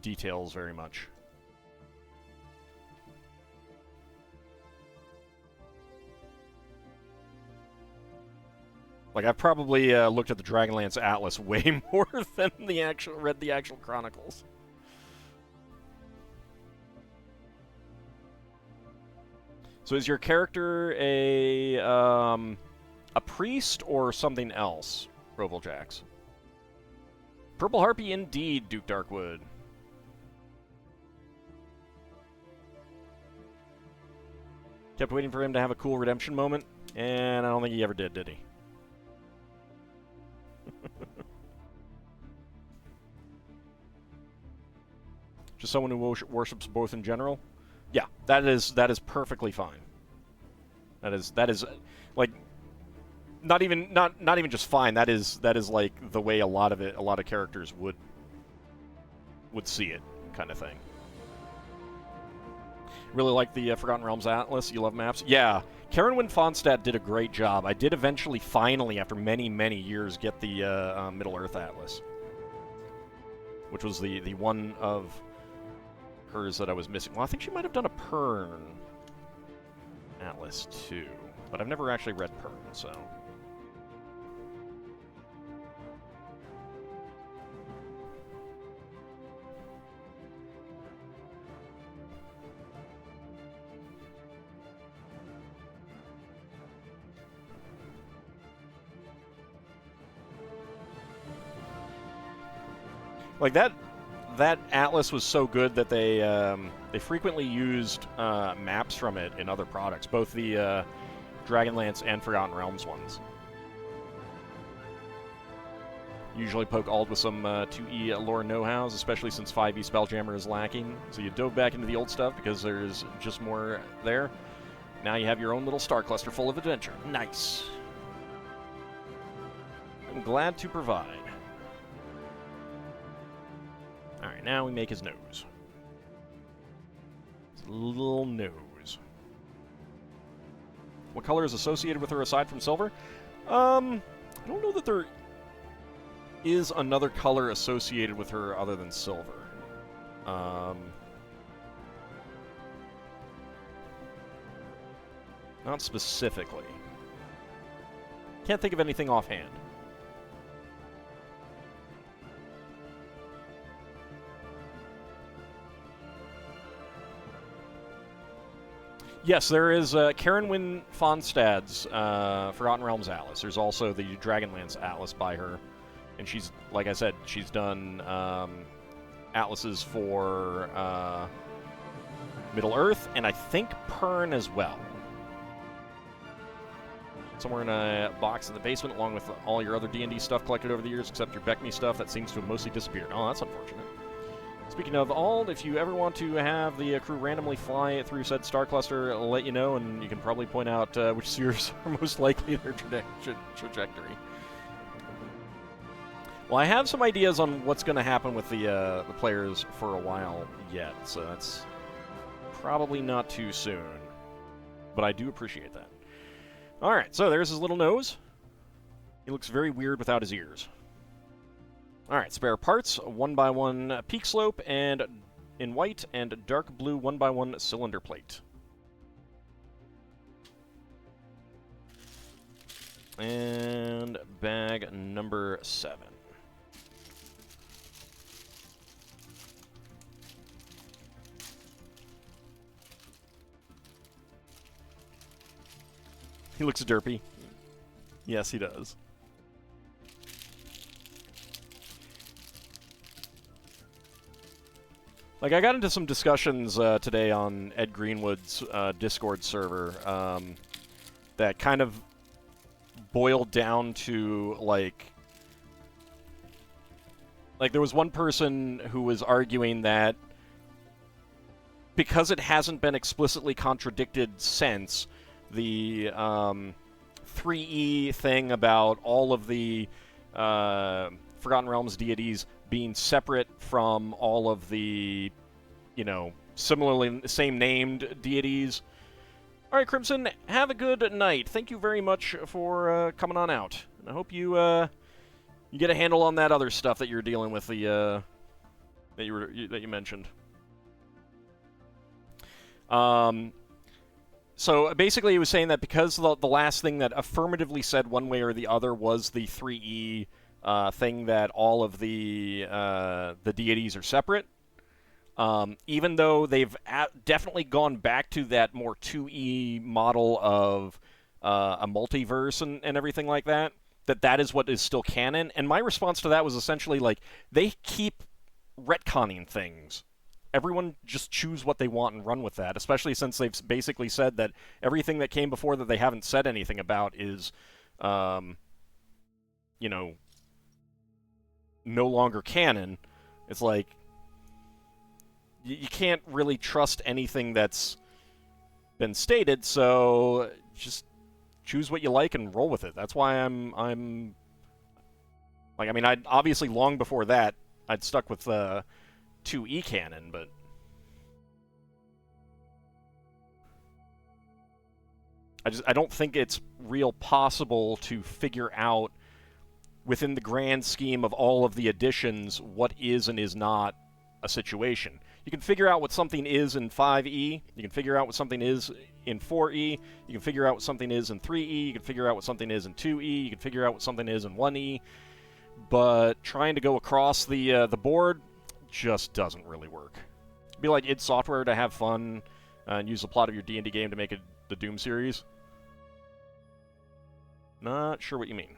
details very much. Like, I've probably looked at the Dragonlance Atlas way more than read the actual Chronicles. So is your character a priest or something else, Rovaljax? Purple Harpy indeed, Duke Darkwood. Kept waiting for him to have a cool redemption moment, and I don't think he ever did he? Just someone who worships both in general? Yeah, that is perfectly fine. That is like not even just fine. That is like the way a lot of characters would see it, kind of thing. Really like the Forgotten Realms Atlas. You love maps? Yeah, Karen Wynn Fonstadt did a great job. I did eventually, finally, after many years, get the Middle Earth Atlas, which was the one of hers that I was missing. Well, I think she might have done a Pern Atlas too, but I've never actually read Pern, so. Like that atlas was so good that they frequently used maps from it in other products, both the Dragonlance and Forgotten Realms ones. Usually poke Ald with some 2E lore know-hows, especially since 5E Spelljammer is lacking. So you dove back into the old stuff because there's just more there. Now you have your own little star cluster full of adventure. Nice. I'm glad to provide. Alright, now we make his nose. His little nose. What color is associated with her aside from silver? I don't know that there is another color associated with her other than silver. Not specifically. Can't think of anything offhand. Yes, there is Karen Wynn Fonstad's Forgotten Realms Atlas. There's also the Dragonlance Atlas by her. And she's, like I said, she's done atlases for Middle-earth, and I think Pern as well. Somewhere in a box in the basement, along with all your other D&D stuff collected over the years, except your Beckme stuff that seems to have mostly disappeared. Oh, that's unfortunate. Speaking of Ald, if you ever want to have the crew randomly fly through said star cluster, I'll let you know, and you can probably point out which spheres are most likely their trajectory. Well, I have some ideas on what's going to happen with the players for a while yet, so that's probably not too soon. But I do appreciate that. Alright, so there's his little nose. He looks very weird without his ears. Alright, spare parts, 1x1 peak slope, and in white, and dark blue 1x1 cylinder plate. And bag number 7. He looks derpy. Yes, he does. Like, I got into some discussions today on Ed Greenwood's Discord server that kind of boiled down to, like, there was one person who was arguing that because it hasn't been explicitly contradicted since, the 3E thing about all of the Forgotten Realms deities being separate from all of the, you know, similarly same-named deities. All right, Crimson, have a good night. Thank you very much for coming on out. And I hope you you get a handle on that other stuff that you're dealing with, the that you mentioned. So basically, he was saying that because the last thing that affirmatively said one way or the other was the 3E thing that all of the deities are separate, even though they've definitely gone back to that more 2E model of a multiverse and everything like that, that is what is still canon. And my response to that was essentially, like, they keep retconning things. Everyone just choose what they want and run with that, especially since they've basically said that everything that came before that they haven't said anything about is, you know, no longer canon. It's like, you can't really trust anything that's been stated, so just choose what you like and roll with it. That's why I'm like, I mean, I'd obviously long before that, I'd stuck with 2E canon, but I don't think it's real possible to figure out within the grand scheme of all of the editions what is and is not a situation. You can figure out what something is in 5E, you can figure out what something is in 4E, you can figure out what something is in 3E, you can figure out what something is in 2E, you can figure out what something is in 1E, but trying to go across the board just doesn't really work. It'd be like id Software to have fun and use the plot of your D&D game to make it the Doom series. Not sure what you mean.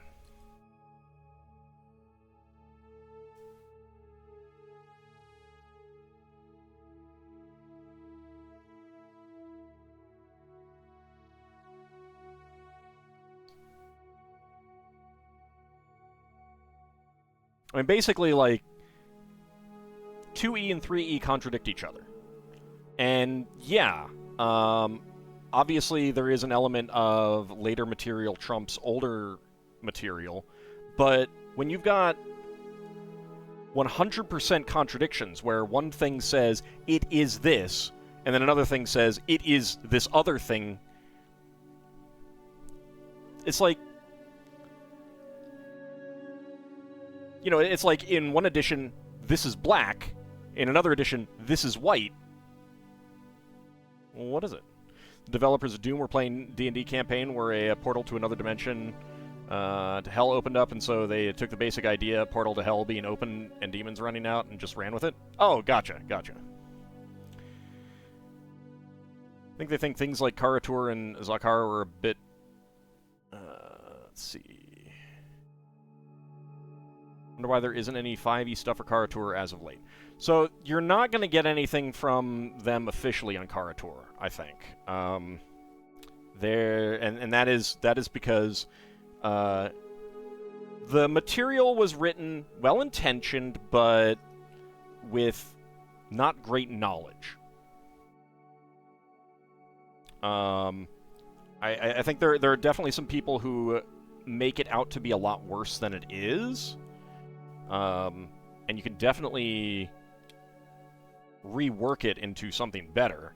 I mean, basically, like, 2E and 3E contradict each other. And, yeah, obviously there is an element of later material trumps older material, but when you've got 100% contradictions where one thing says, it is this, and then another thing says, it is this other thing, it's like, you know, it's like in one edition, this is black. In another edition, this is white. Well, what is it? The developers of Doom were playing D&D campaign where a portal to another dimension to Hell opened up, and so they took the basic idea, portal to Hell being open and demons running out, and just ran with it? Oh, gotcha. think they think things like Karatur and Zakara were a bit... let's see... Wonder why there isn't any 5e stuff for Karatur as of late. So, you're not going to get anything from them officially on Karatur, I think. And that is because the material was written well-intentioned, but with not great knowledge. I think there are definitely some people who make it out to be a lot worse than it is. And you can definitely rework it into something better.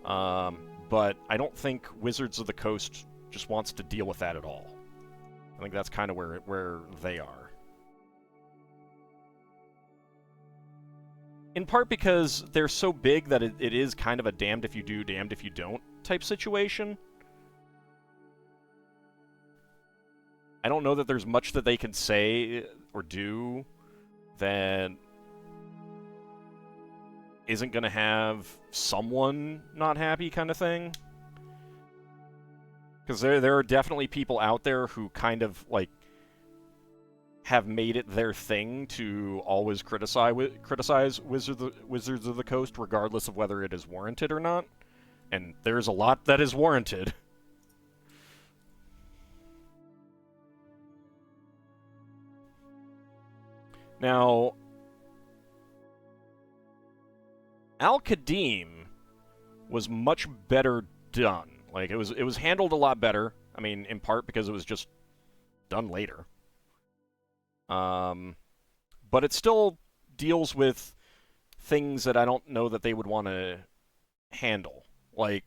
But I don't think Wizards of the Coast just wants to deal with that at all. I think that's kind of where they are. In part because they're so big that it is kind of a damned if you do, damned if you don't type situation. I don't know that there's much that they can say or do that isn't going to have someone not happy kind of thing. Because there are definitely people out there who kind of, like, have made it their thing to always criticize Wizards of the Coast, regardless of whether it is warranted or not. And there's a lot that is warranted. Now, Al-Qadim was much better done. Like, it was handled a lot better. I mean, in part because it was just done later. But it still deals with things that I don't know that they would want to handle. Like,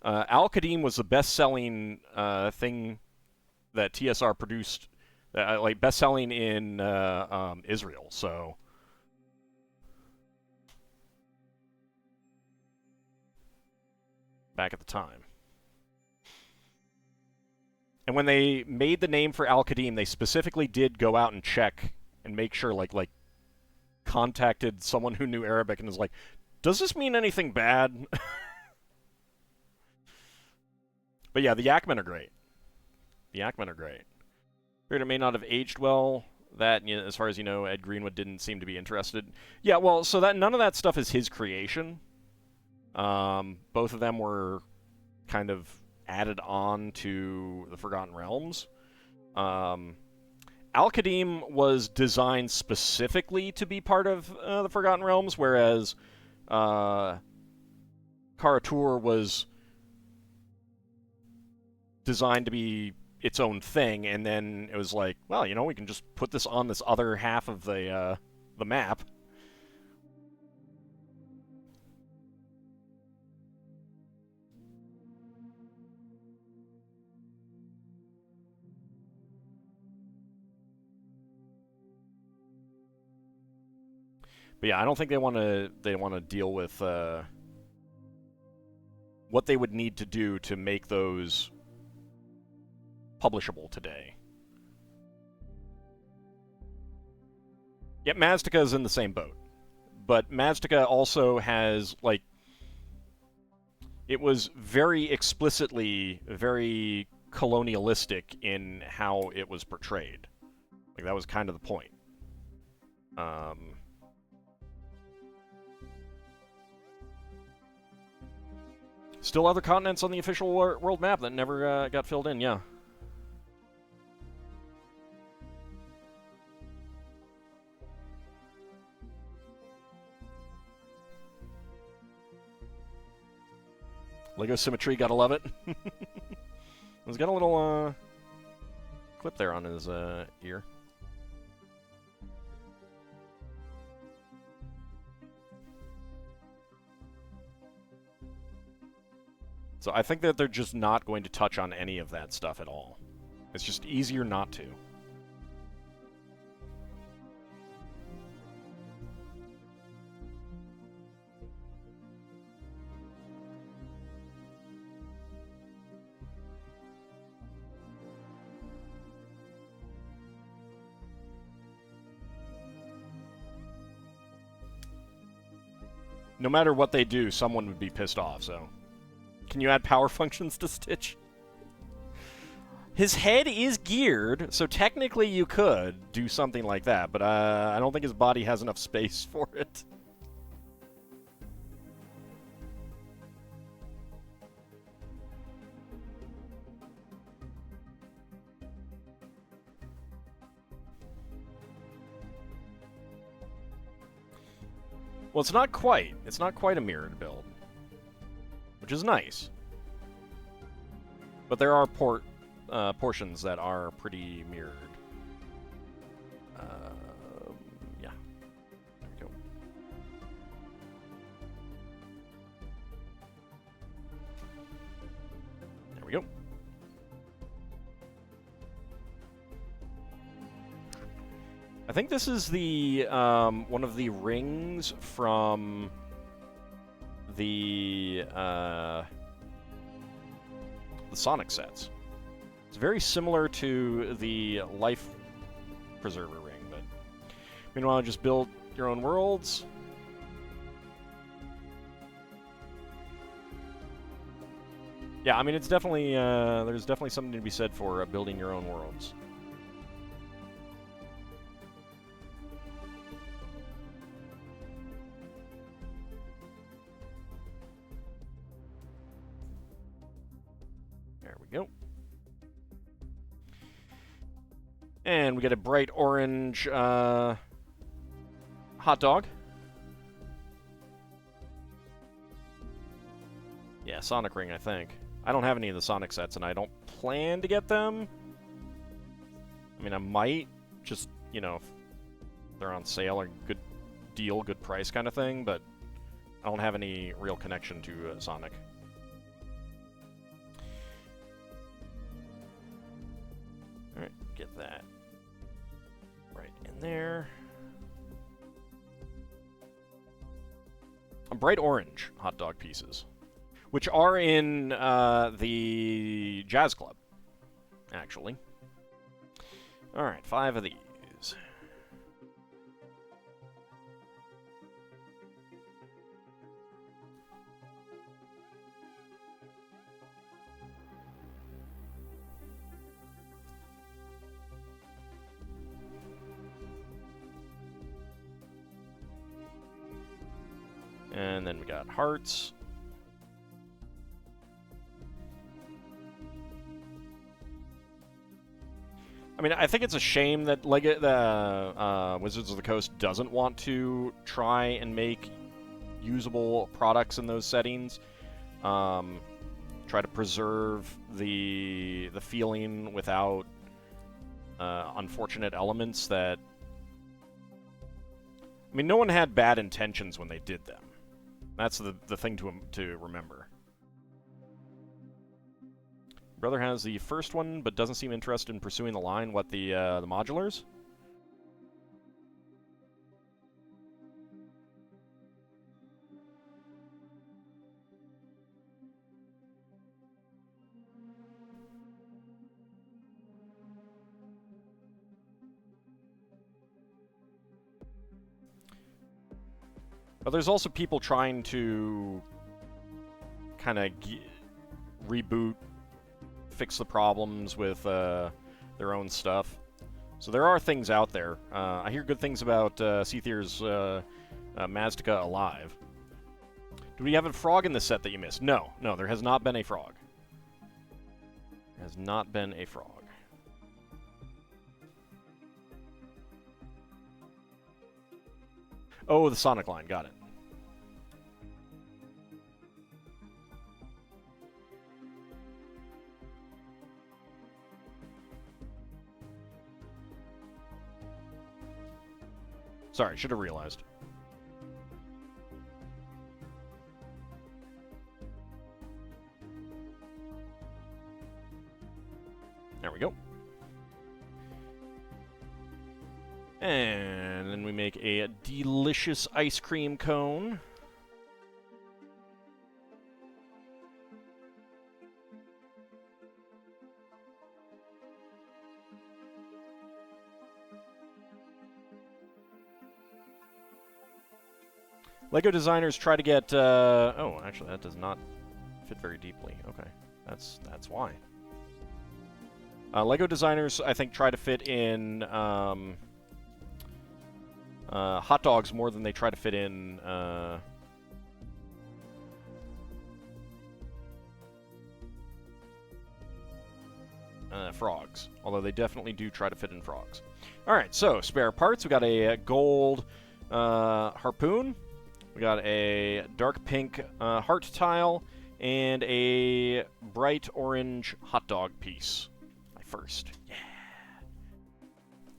Al-Qadim was the best-selling thing that TSR produced, like, best-selling in Israel, so... back at the time. And when they made the name for Al-Qadim, they specifically did go out and check and make sure, like contacted someone who knew Arabic and was like, does this mean anything bad? But yeah, the Yakmen are great. The Yakmen are great. Feared it may not have aged well. That, you know, as far as you know, Ed Greenwood didn't seem to be interested. Yeah, well, so that none of that stuff is his creation. Both of them were kind of added on to the Forgotten Realms. Al-Qadim was designed specifically to be part of the Forgotten Realms, whereas Karatur was designed to be its own thing, and then it was like, well, you know, we can just put this on this other half of the map. But yeah, I don't think they want to deal with what they would need to do to make those publishable today. Yep, Mazdaca is in the same boat. But Mazdaca also has, like, it was very explicitly very colonialistic in how it was portrayed. Like, that was kind of the point. Still other continents on the official world map that never got filled in, yeah. Lego symmetry, gotta love it. He's got a little clip there on his ear. So I think that they're just not going to touch on any of that stuff at all. It's just easier not to. No matter what they do, someone would be pissed off, so... Can you add power functions to Stitch? His head is geared, so technically you could do something like that, but I don't think his body has enough space for it. Well, it's not quite. It's not quite a mirrored build, which is nice. But there are portions that are pretty mirrored. Yeah. There we go. There we go. I think this is the one of the rings from the Sonic sets. It's very similar to the Life Preserver ring, but meanwhile, just build your own worlds. Yeah, I mean, it's definitely there's definitely something to be said for building your own worlds. There we go. And we get a bright orange hot dog. Yeah, Sonic Ring, I think. I don't have any of the Sonic sets, and I don't plan to get them. I mean, I might, just, you know, if they're on sale or good deal, good price kind of thing, but I don't have any real connection to Sonic. Alright, get that right in there. A bright orange hot dog pieces, which are in the Jazz Club, actually. Alright, 5 of these. And then we got hearts. I mean, I think it's a shame that Wizards of the Coast doesn't want to try and make usable products in those settings. Try to preserve the feeling without unfortunate elements that... I mean, no one had bad intentions when they did them. That's the thing to remember. Brother has the first one, but doesn't seem interested in pursuing the line. What, the modulars? But there's also people trying to kind of reboot, fix the problems with their own stuff. So there are things out there. I hear good things about Seethier's Maztica Alive. Do we have a frog in the set that you missed? No, there has not been a frog. There has not been a frog. Oh, the Sonic line. Got it. Sorry, should have realized. There we go. And then we make a delicious ice cream cone. LEGO designers try to get... oh, actually, that does not fit very deeply. Okay, that's why. Lego designers, I think, try to fit in hot dogs more than they try to fit in frogs. Although they definitely do try to fit in frogs. All right, so spare parts. We got a gold harpoon. We got a dark pink heart tile and a bright orange hot dog piece. My first. Yeah.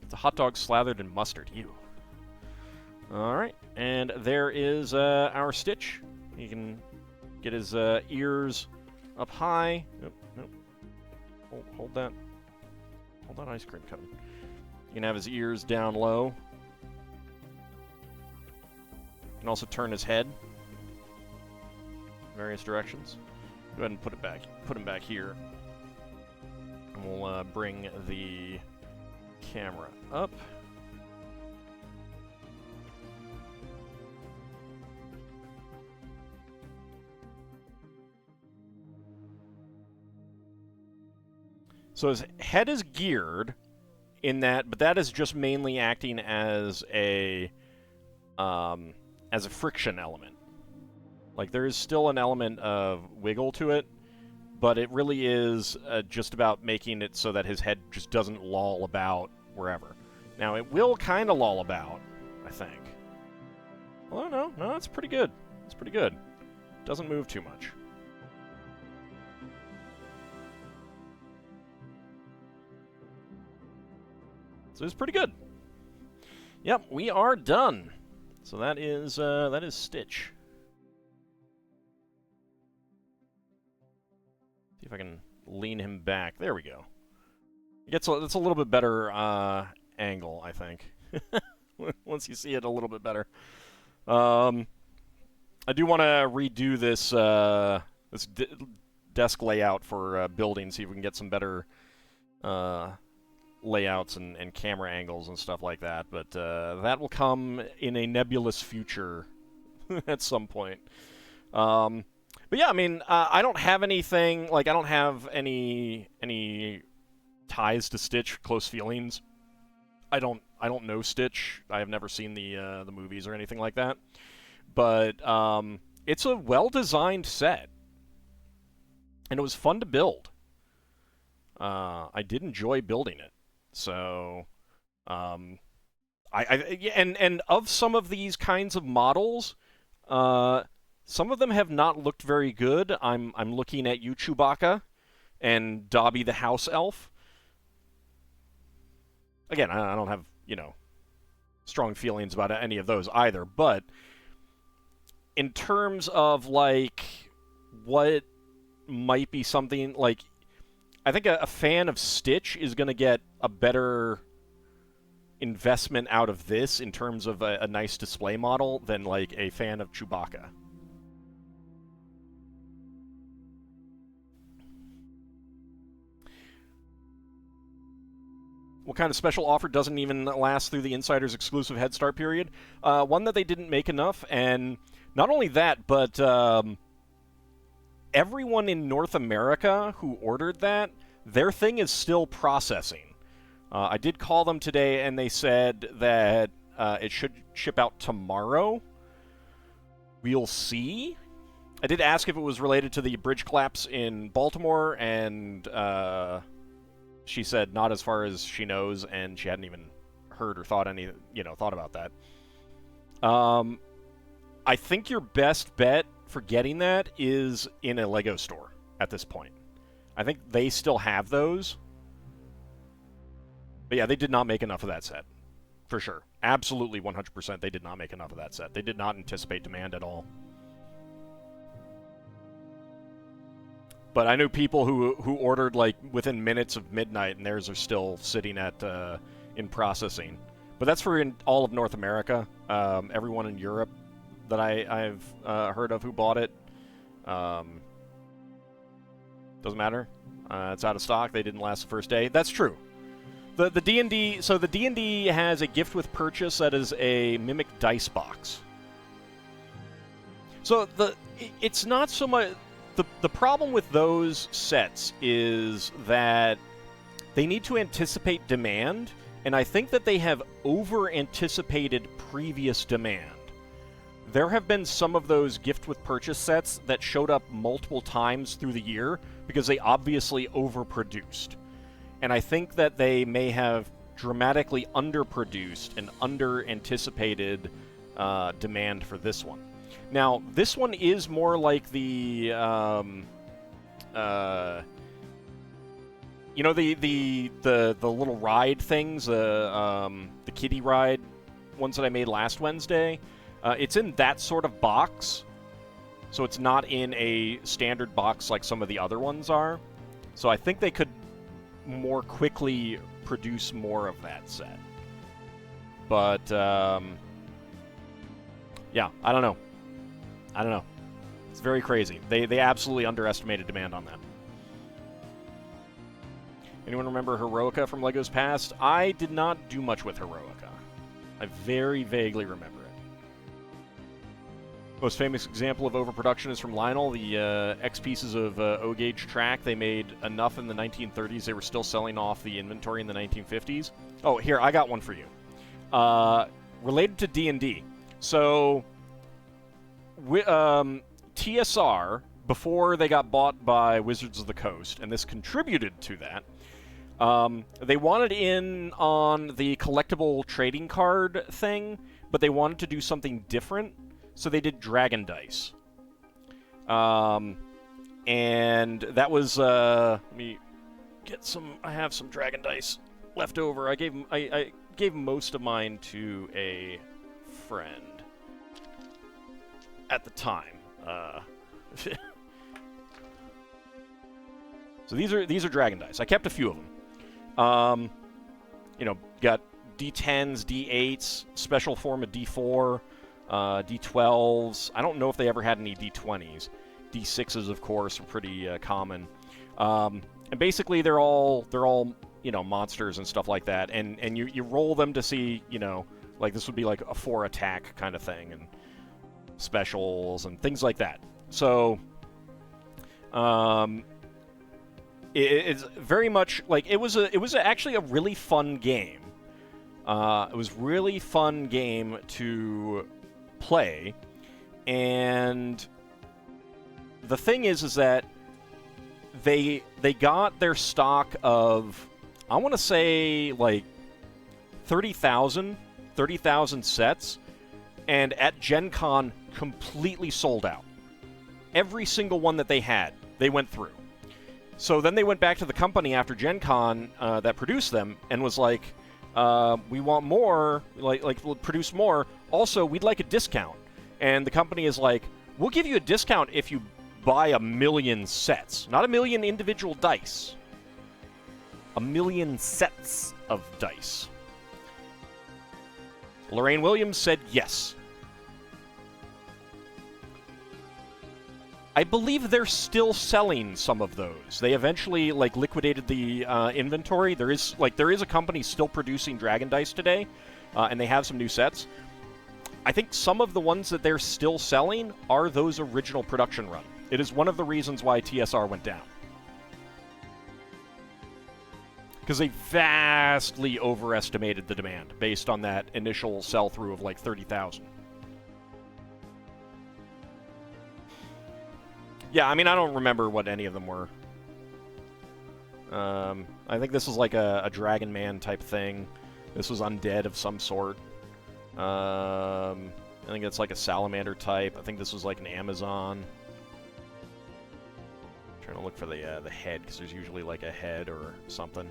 It's a hot dog slathered in mustard. Ew. All right, and there is our Stitch. You can get his ears up high. Nope, nope. Hold that ice cream cone. You can have his ears down low. You can also turn his head various directions. Go ahead and put him back here. And we'll bring the camera up. So his head is geared in that, but that is just mainly acting as a friction element. Like, there is still an element of wiggle to it, but it really is just about making it so that his head just doesn't loll about wherever. Now, it will kind of loll about, I think. Well, no, it's pretty good. It's pretty good. Doesn't move too much. So it's pretty good. Yep, we are done. So that is Stitch. See if I can lean him back. There we go. It's a little bit better angle, I think. Once you see it a little bit better. I do want to redo this desk layout for building. See if we can get some better layouts and camera angles and stuff like that, but that will come in a nebulous future at some point. But yeah, I mean, I don't have anything, like, I don't have any ties to Stitch, close feelings. I don't know Stitch. I have never seen the movies or anything like that. But it's a well-designed set, and it was fun to build. I did enjoy building it. So, and of some of these kinds of models, some of them have not looked very good. I'm looking at you, Chewbacca, and Dobby the house elf. Again, I don't have, strong feelings about any of those either, but in terms of, like, what might be something, like, I think a fan of Stitch is going to get a better investment out of this in terms of a nice display model than, like, a fan of Chewbacca. What kind of special offer doesn't even last through the Insider's exclusive Head Start period? One that they didn't make enough, and not only that, but everyone in North America who ordered that, their thing is still processing. I did call them today, and they said that it should ship out tomorrow. We'll see. I did ask if it was related to the bridge collapse in Baltimore, and she said not as far as she knows, and she hadn't even heard or thought about that. I think your best bet for getting that is in a Lego store at this point. I think they still have those. But yeah, they did not make enough of that set. For sure. Absolutely 100% they did not make enough of that set. They did not anticipate demand at all. But I knew people who ordered, like, within minutes of midnight, and theirs are still sitting at in processing. But that's for all of North America. Everyone in Europe that I've heard of who bought it, doesn't matter. It's out of stock. They didn't last the first day. That's true. The D&D, so the D&D has a gift with purchase that is a Mimic dice box. So it's not so much. the problem with those sets is that they need to anticipate demand, and I think that they have over-anticipated previous demand. There have been some of those gift with purchase sets that showed up multiple times through the year because they obviously overproduced. And I think that they may have dramatically underproduced and under-anticipated demand for this one. Now, this one is more like the, you know, the little ride things, the kiddie ride ones that I made last Wednesday. It's in that sort of box, so it's not in a standard box like some of the other ones are. So I think they could more quickly produce more of that set. But, yeah, I don't know. It's very crazy. They absolutely underestimated demand on that. Anyone remember Heroica from LEGO's past? I did not do much with Heroica. I very vaguely remember it. Most famous example of overproduction is from Lionel. The X pieces of O-gauge track, they made enough in the 1930s. They were still selling off the inventory in the 1950s. Oh, here, I got one for you. Related to D&D. So, TSR, before they got bought by Wizards of the Coast, and this contributed to that, they wanted in on the collectible trading card thing, but they wanted to do something different, so they did Dragon Dice. And that was, let me get some, I have some Dragon Dice left over. I gave most of mine to a friend at the time. So these are Dragon Dice. I kept a few of them. You know, got D10s, D8s, special form of D4, D12s. I don't know if they ever had any D20s. D6s, of course, are pretty common. And basically, they're all you know, monsters and stuff like that. And you roll them to see, you know, like this would be like a 4 attack kind of thing, and specials and things like that. So, it's very much like it was actually a really fun game. It was really fun game to play, and the thing is that they got their stock of, I want to say, like 30,000 sets, and at Gen Con completely sold out. Every single one that they had, they went through. So then they went back to the company after Gen Con that produced them and was like, we want more, like we'll produce more. Also, we'd like a discount. And the company is like, we'll give you a discount if you buy 1 million sets. Not 1 million individual dice. 1 million sets of dice. Lorraine Williams said yes. I believe they're still selling some of those. They eventually liquidated the inventory. There is a company still producing Dragon Dice today, and they have some new sets. I think some of the ones that they're still selling are those original production run. It is one of the reasons why TSR went down. Because they vastly overestimated the demand based on that initial sell-through of like 30,000. Yeah, I mean, I don't remember what any of them were. I think this was like a Dragon Man type thing. This was undead of some sort. I think it's like a salamander type. I think this was like an Amazon. I'm trying to look for the head, because there's usually like a head or something.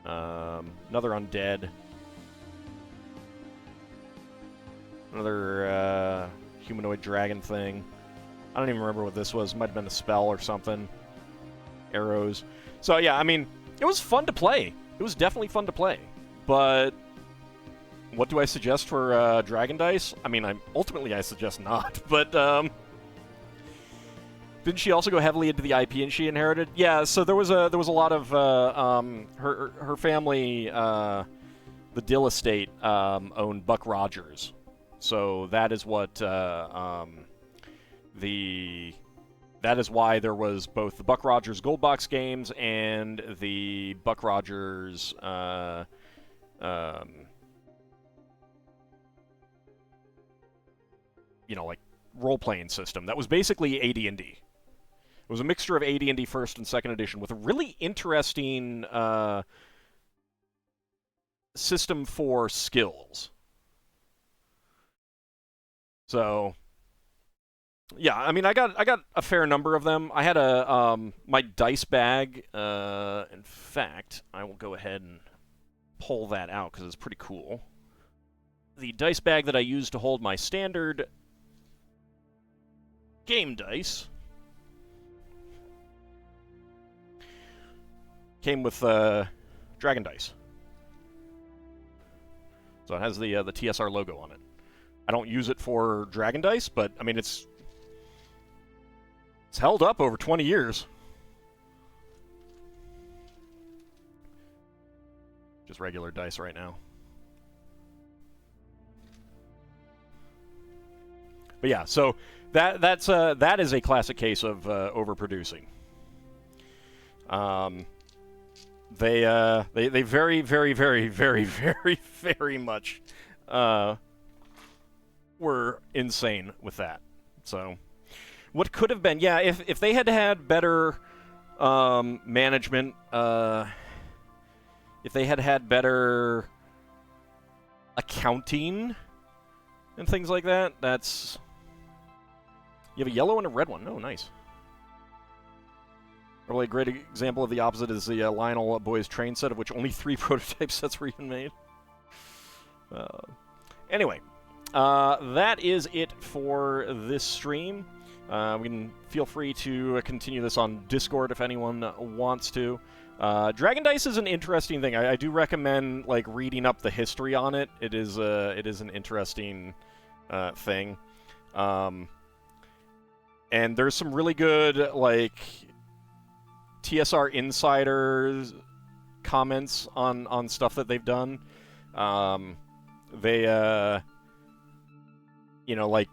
Another undead. Another humanoid dragon thing. I don't even remember what this was. Might have been a spell or something. Arrows. So yeah, I mean, it was fun to play. It was definitely fun to play. But what do I suggest for Dragon Dice? I mean, ultimately I suggest not. But didn't she also go heavily into the IP and she inherited? Yeah. So there was a lot of her family, the Dill estate, owned Buck Rogers. So that is what the that is why there was both the Buck Rogers Gold Box games and the Buck Rogers like role-playing system that was basically AD&D. It was a mixture of AD&D first and second edition with a really interesting system for skills. So, yeah, I mean, I got a fair number of them. I had my dice bag. In fact, I will go ahead and pull that out because it's pretty cool. The dice bag that I used to hold my standard game dice came with Dragon dice. So it has the TSR logo on it. I don't use it for Dragon dice, but I mean it's held up over 20 years. Just regular dice right now. But yeah, so that is a classic case of overproducing. They very, very, very, very, very, very much were insane with that. So, what could have been, yeah, if they had had better management, if they had had better accounting and things like that, that's... You have a yellow and a red one. Oh, nice. Probably a great example of the opposite is the Lionel Boys train set, of which only 3 prototype sets were even made. Anyway, that is it for this stream. We can feel free to continue this on Discord if anyone wants to. Dragon Dice is an interesting thing. I do recommend like reading up the history on it. It is an interesting thing. And there's some really good like TSR insiders comments on stuff that they've done. They like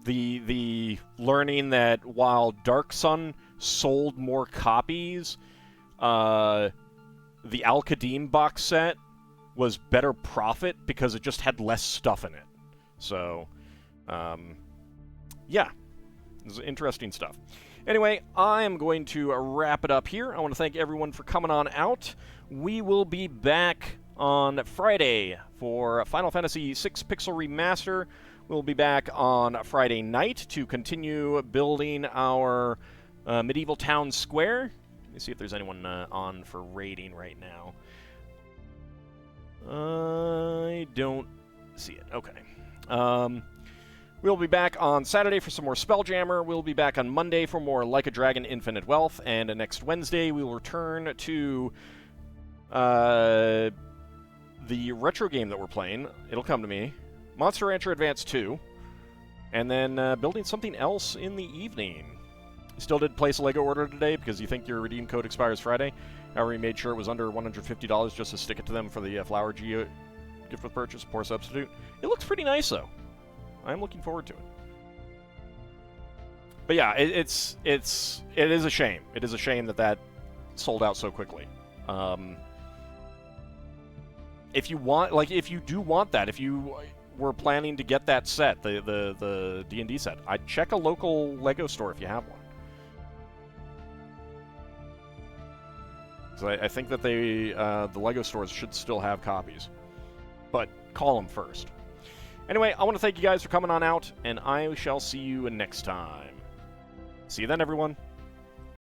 the learning that while Dark Sun sold more copies, the Al-Qadim box set was better profit because it just had less stuff in it. So, yeah, this is interesting stuff. Anyway, I am going to wrap it up here. I want to thank everyone for coming on out. We will be back on Friday for Final Fantasy VI Pixel Remaster. We'll be back on Friday night to continue building our medieval town square. Let me see if there's anyone on for raiding right now. I don't see it. Okay. We'll be back on Saturday for some more Spelljammer. We'll be back on Monday for more Like a Dragon Infinite Wealth. And next Wednesday, we will return to the retro game that we're playing. It'll come to me. Monster Rancher Advance 2. And then building something else in the evening. Still did place a LEGO order today because you think your redeem code expires Friday. However, we made sure it was under $150 just to stick it to them for the Flower Geo gift with purchase, poor substitute. It looks pretty nice, though. I'm looking forward to it. But yeah, it is a shame. It is a shame that sold out so quickly. If you do want that, if you were planning to get that set, the D&D set, I'd check a local LEGO store if you have one. So I think that the LEGO stores should still have copies. But call them first. Anyway, I want to thank you guys for coming on out, and I shall see you next time. See you then, everyone.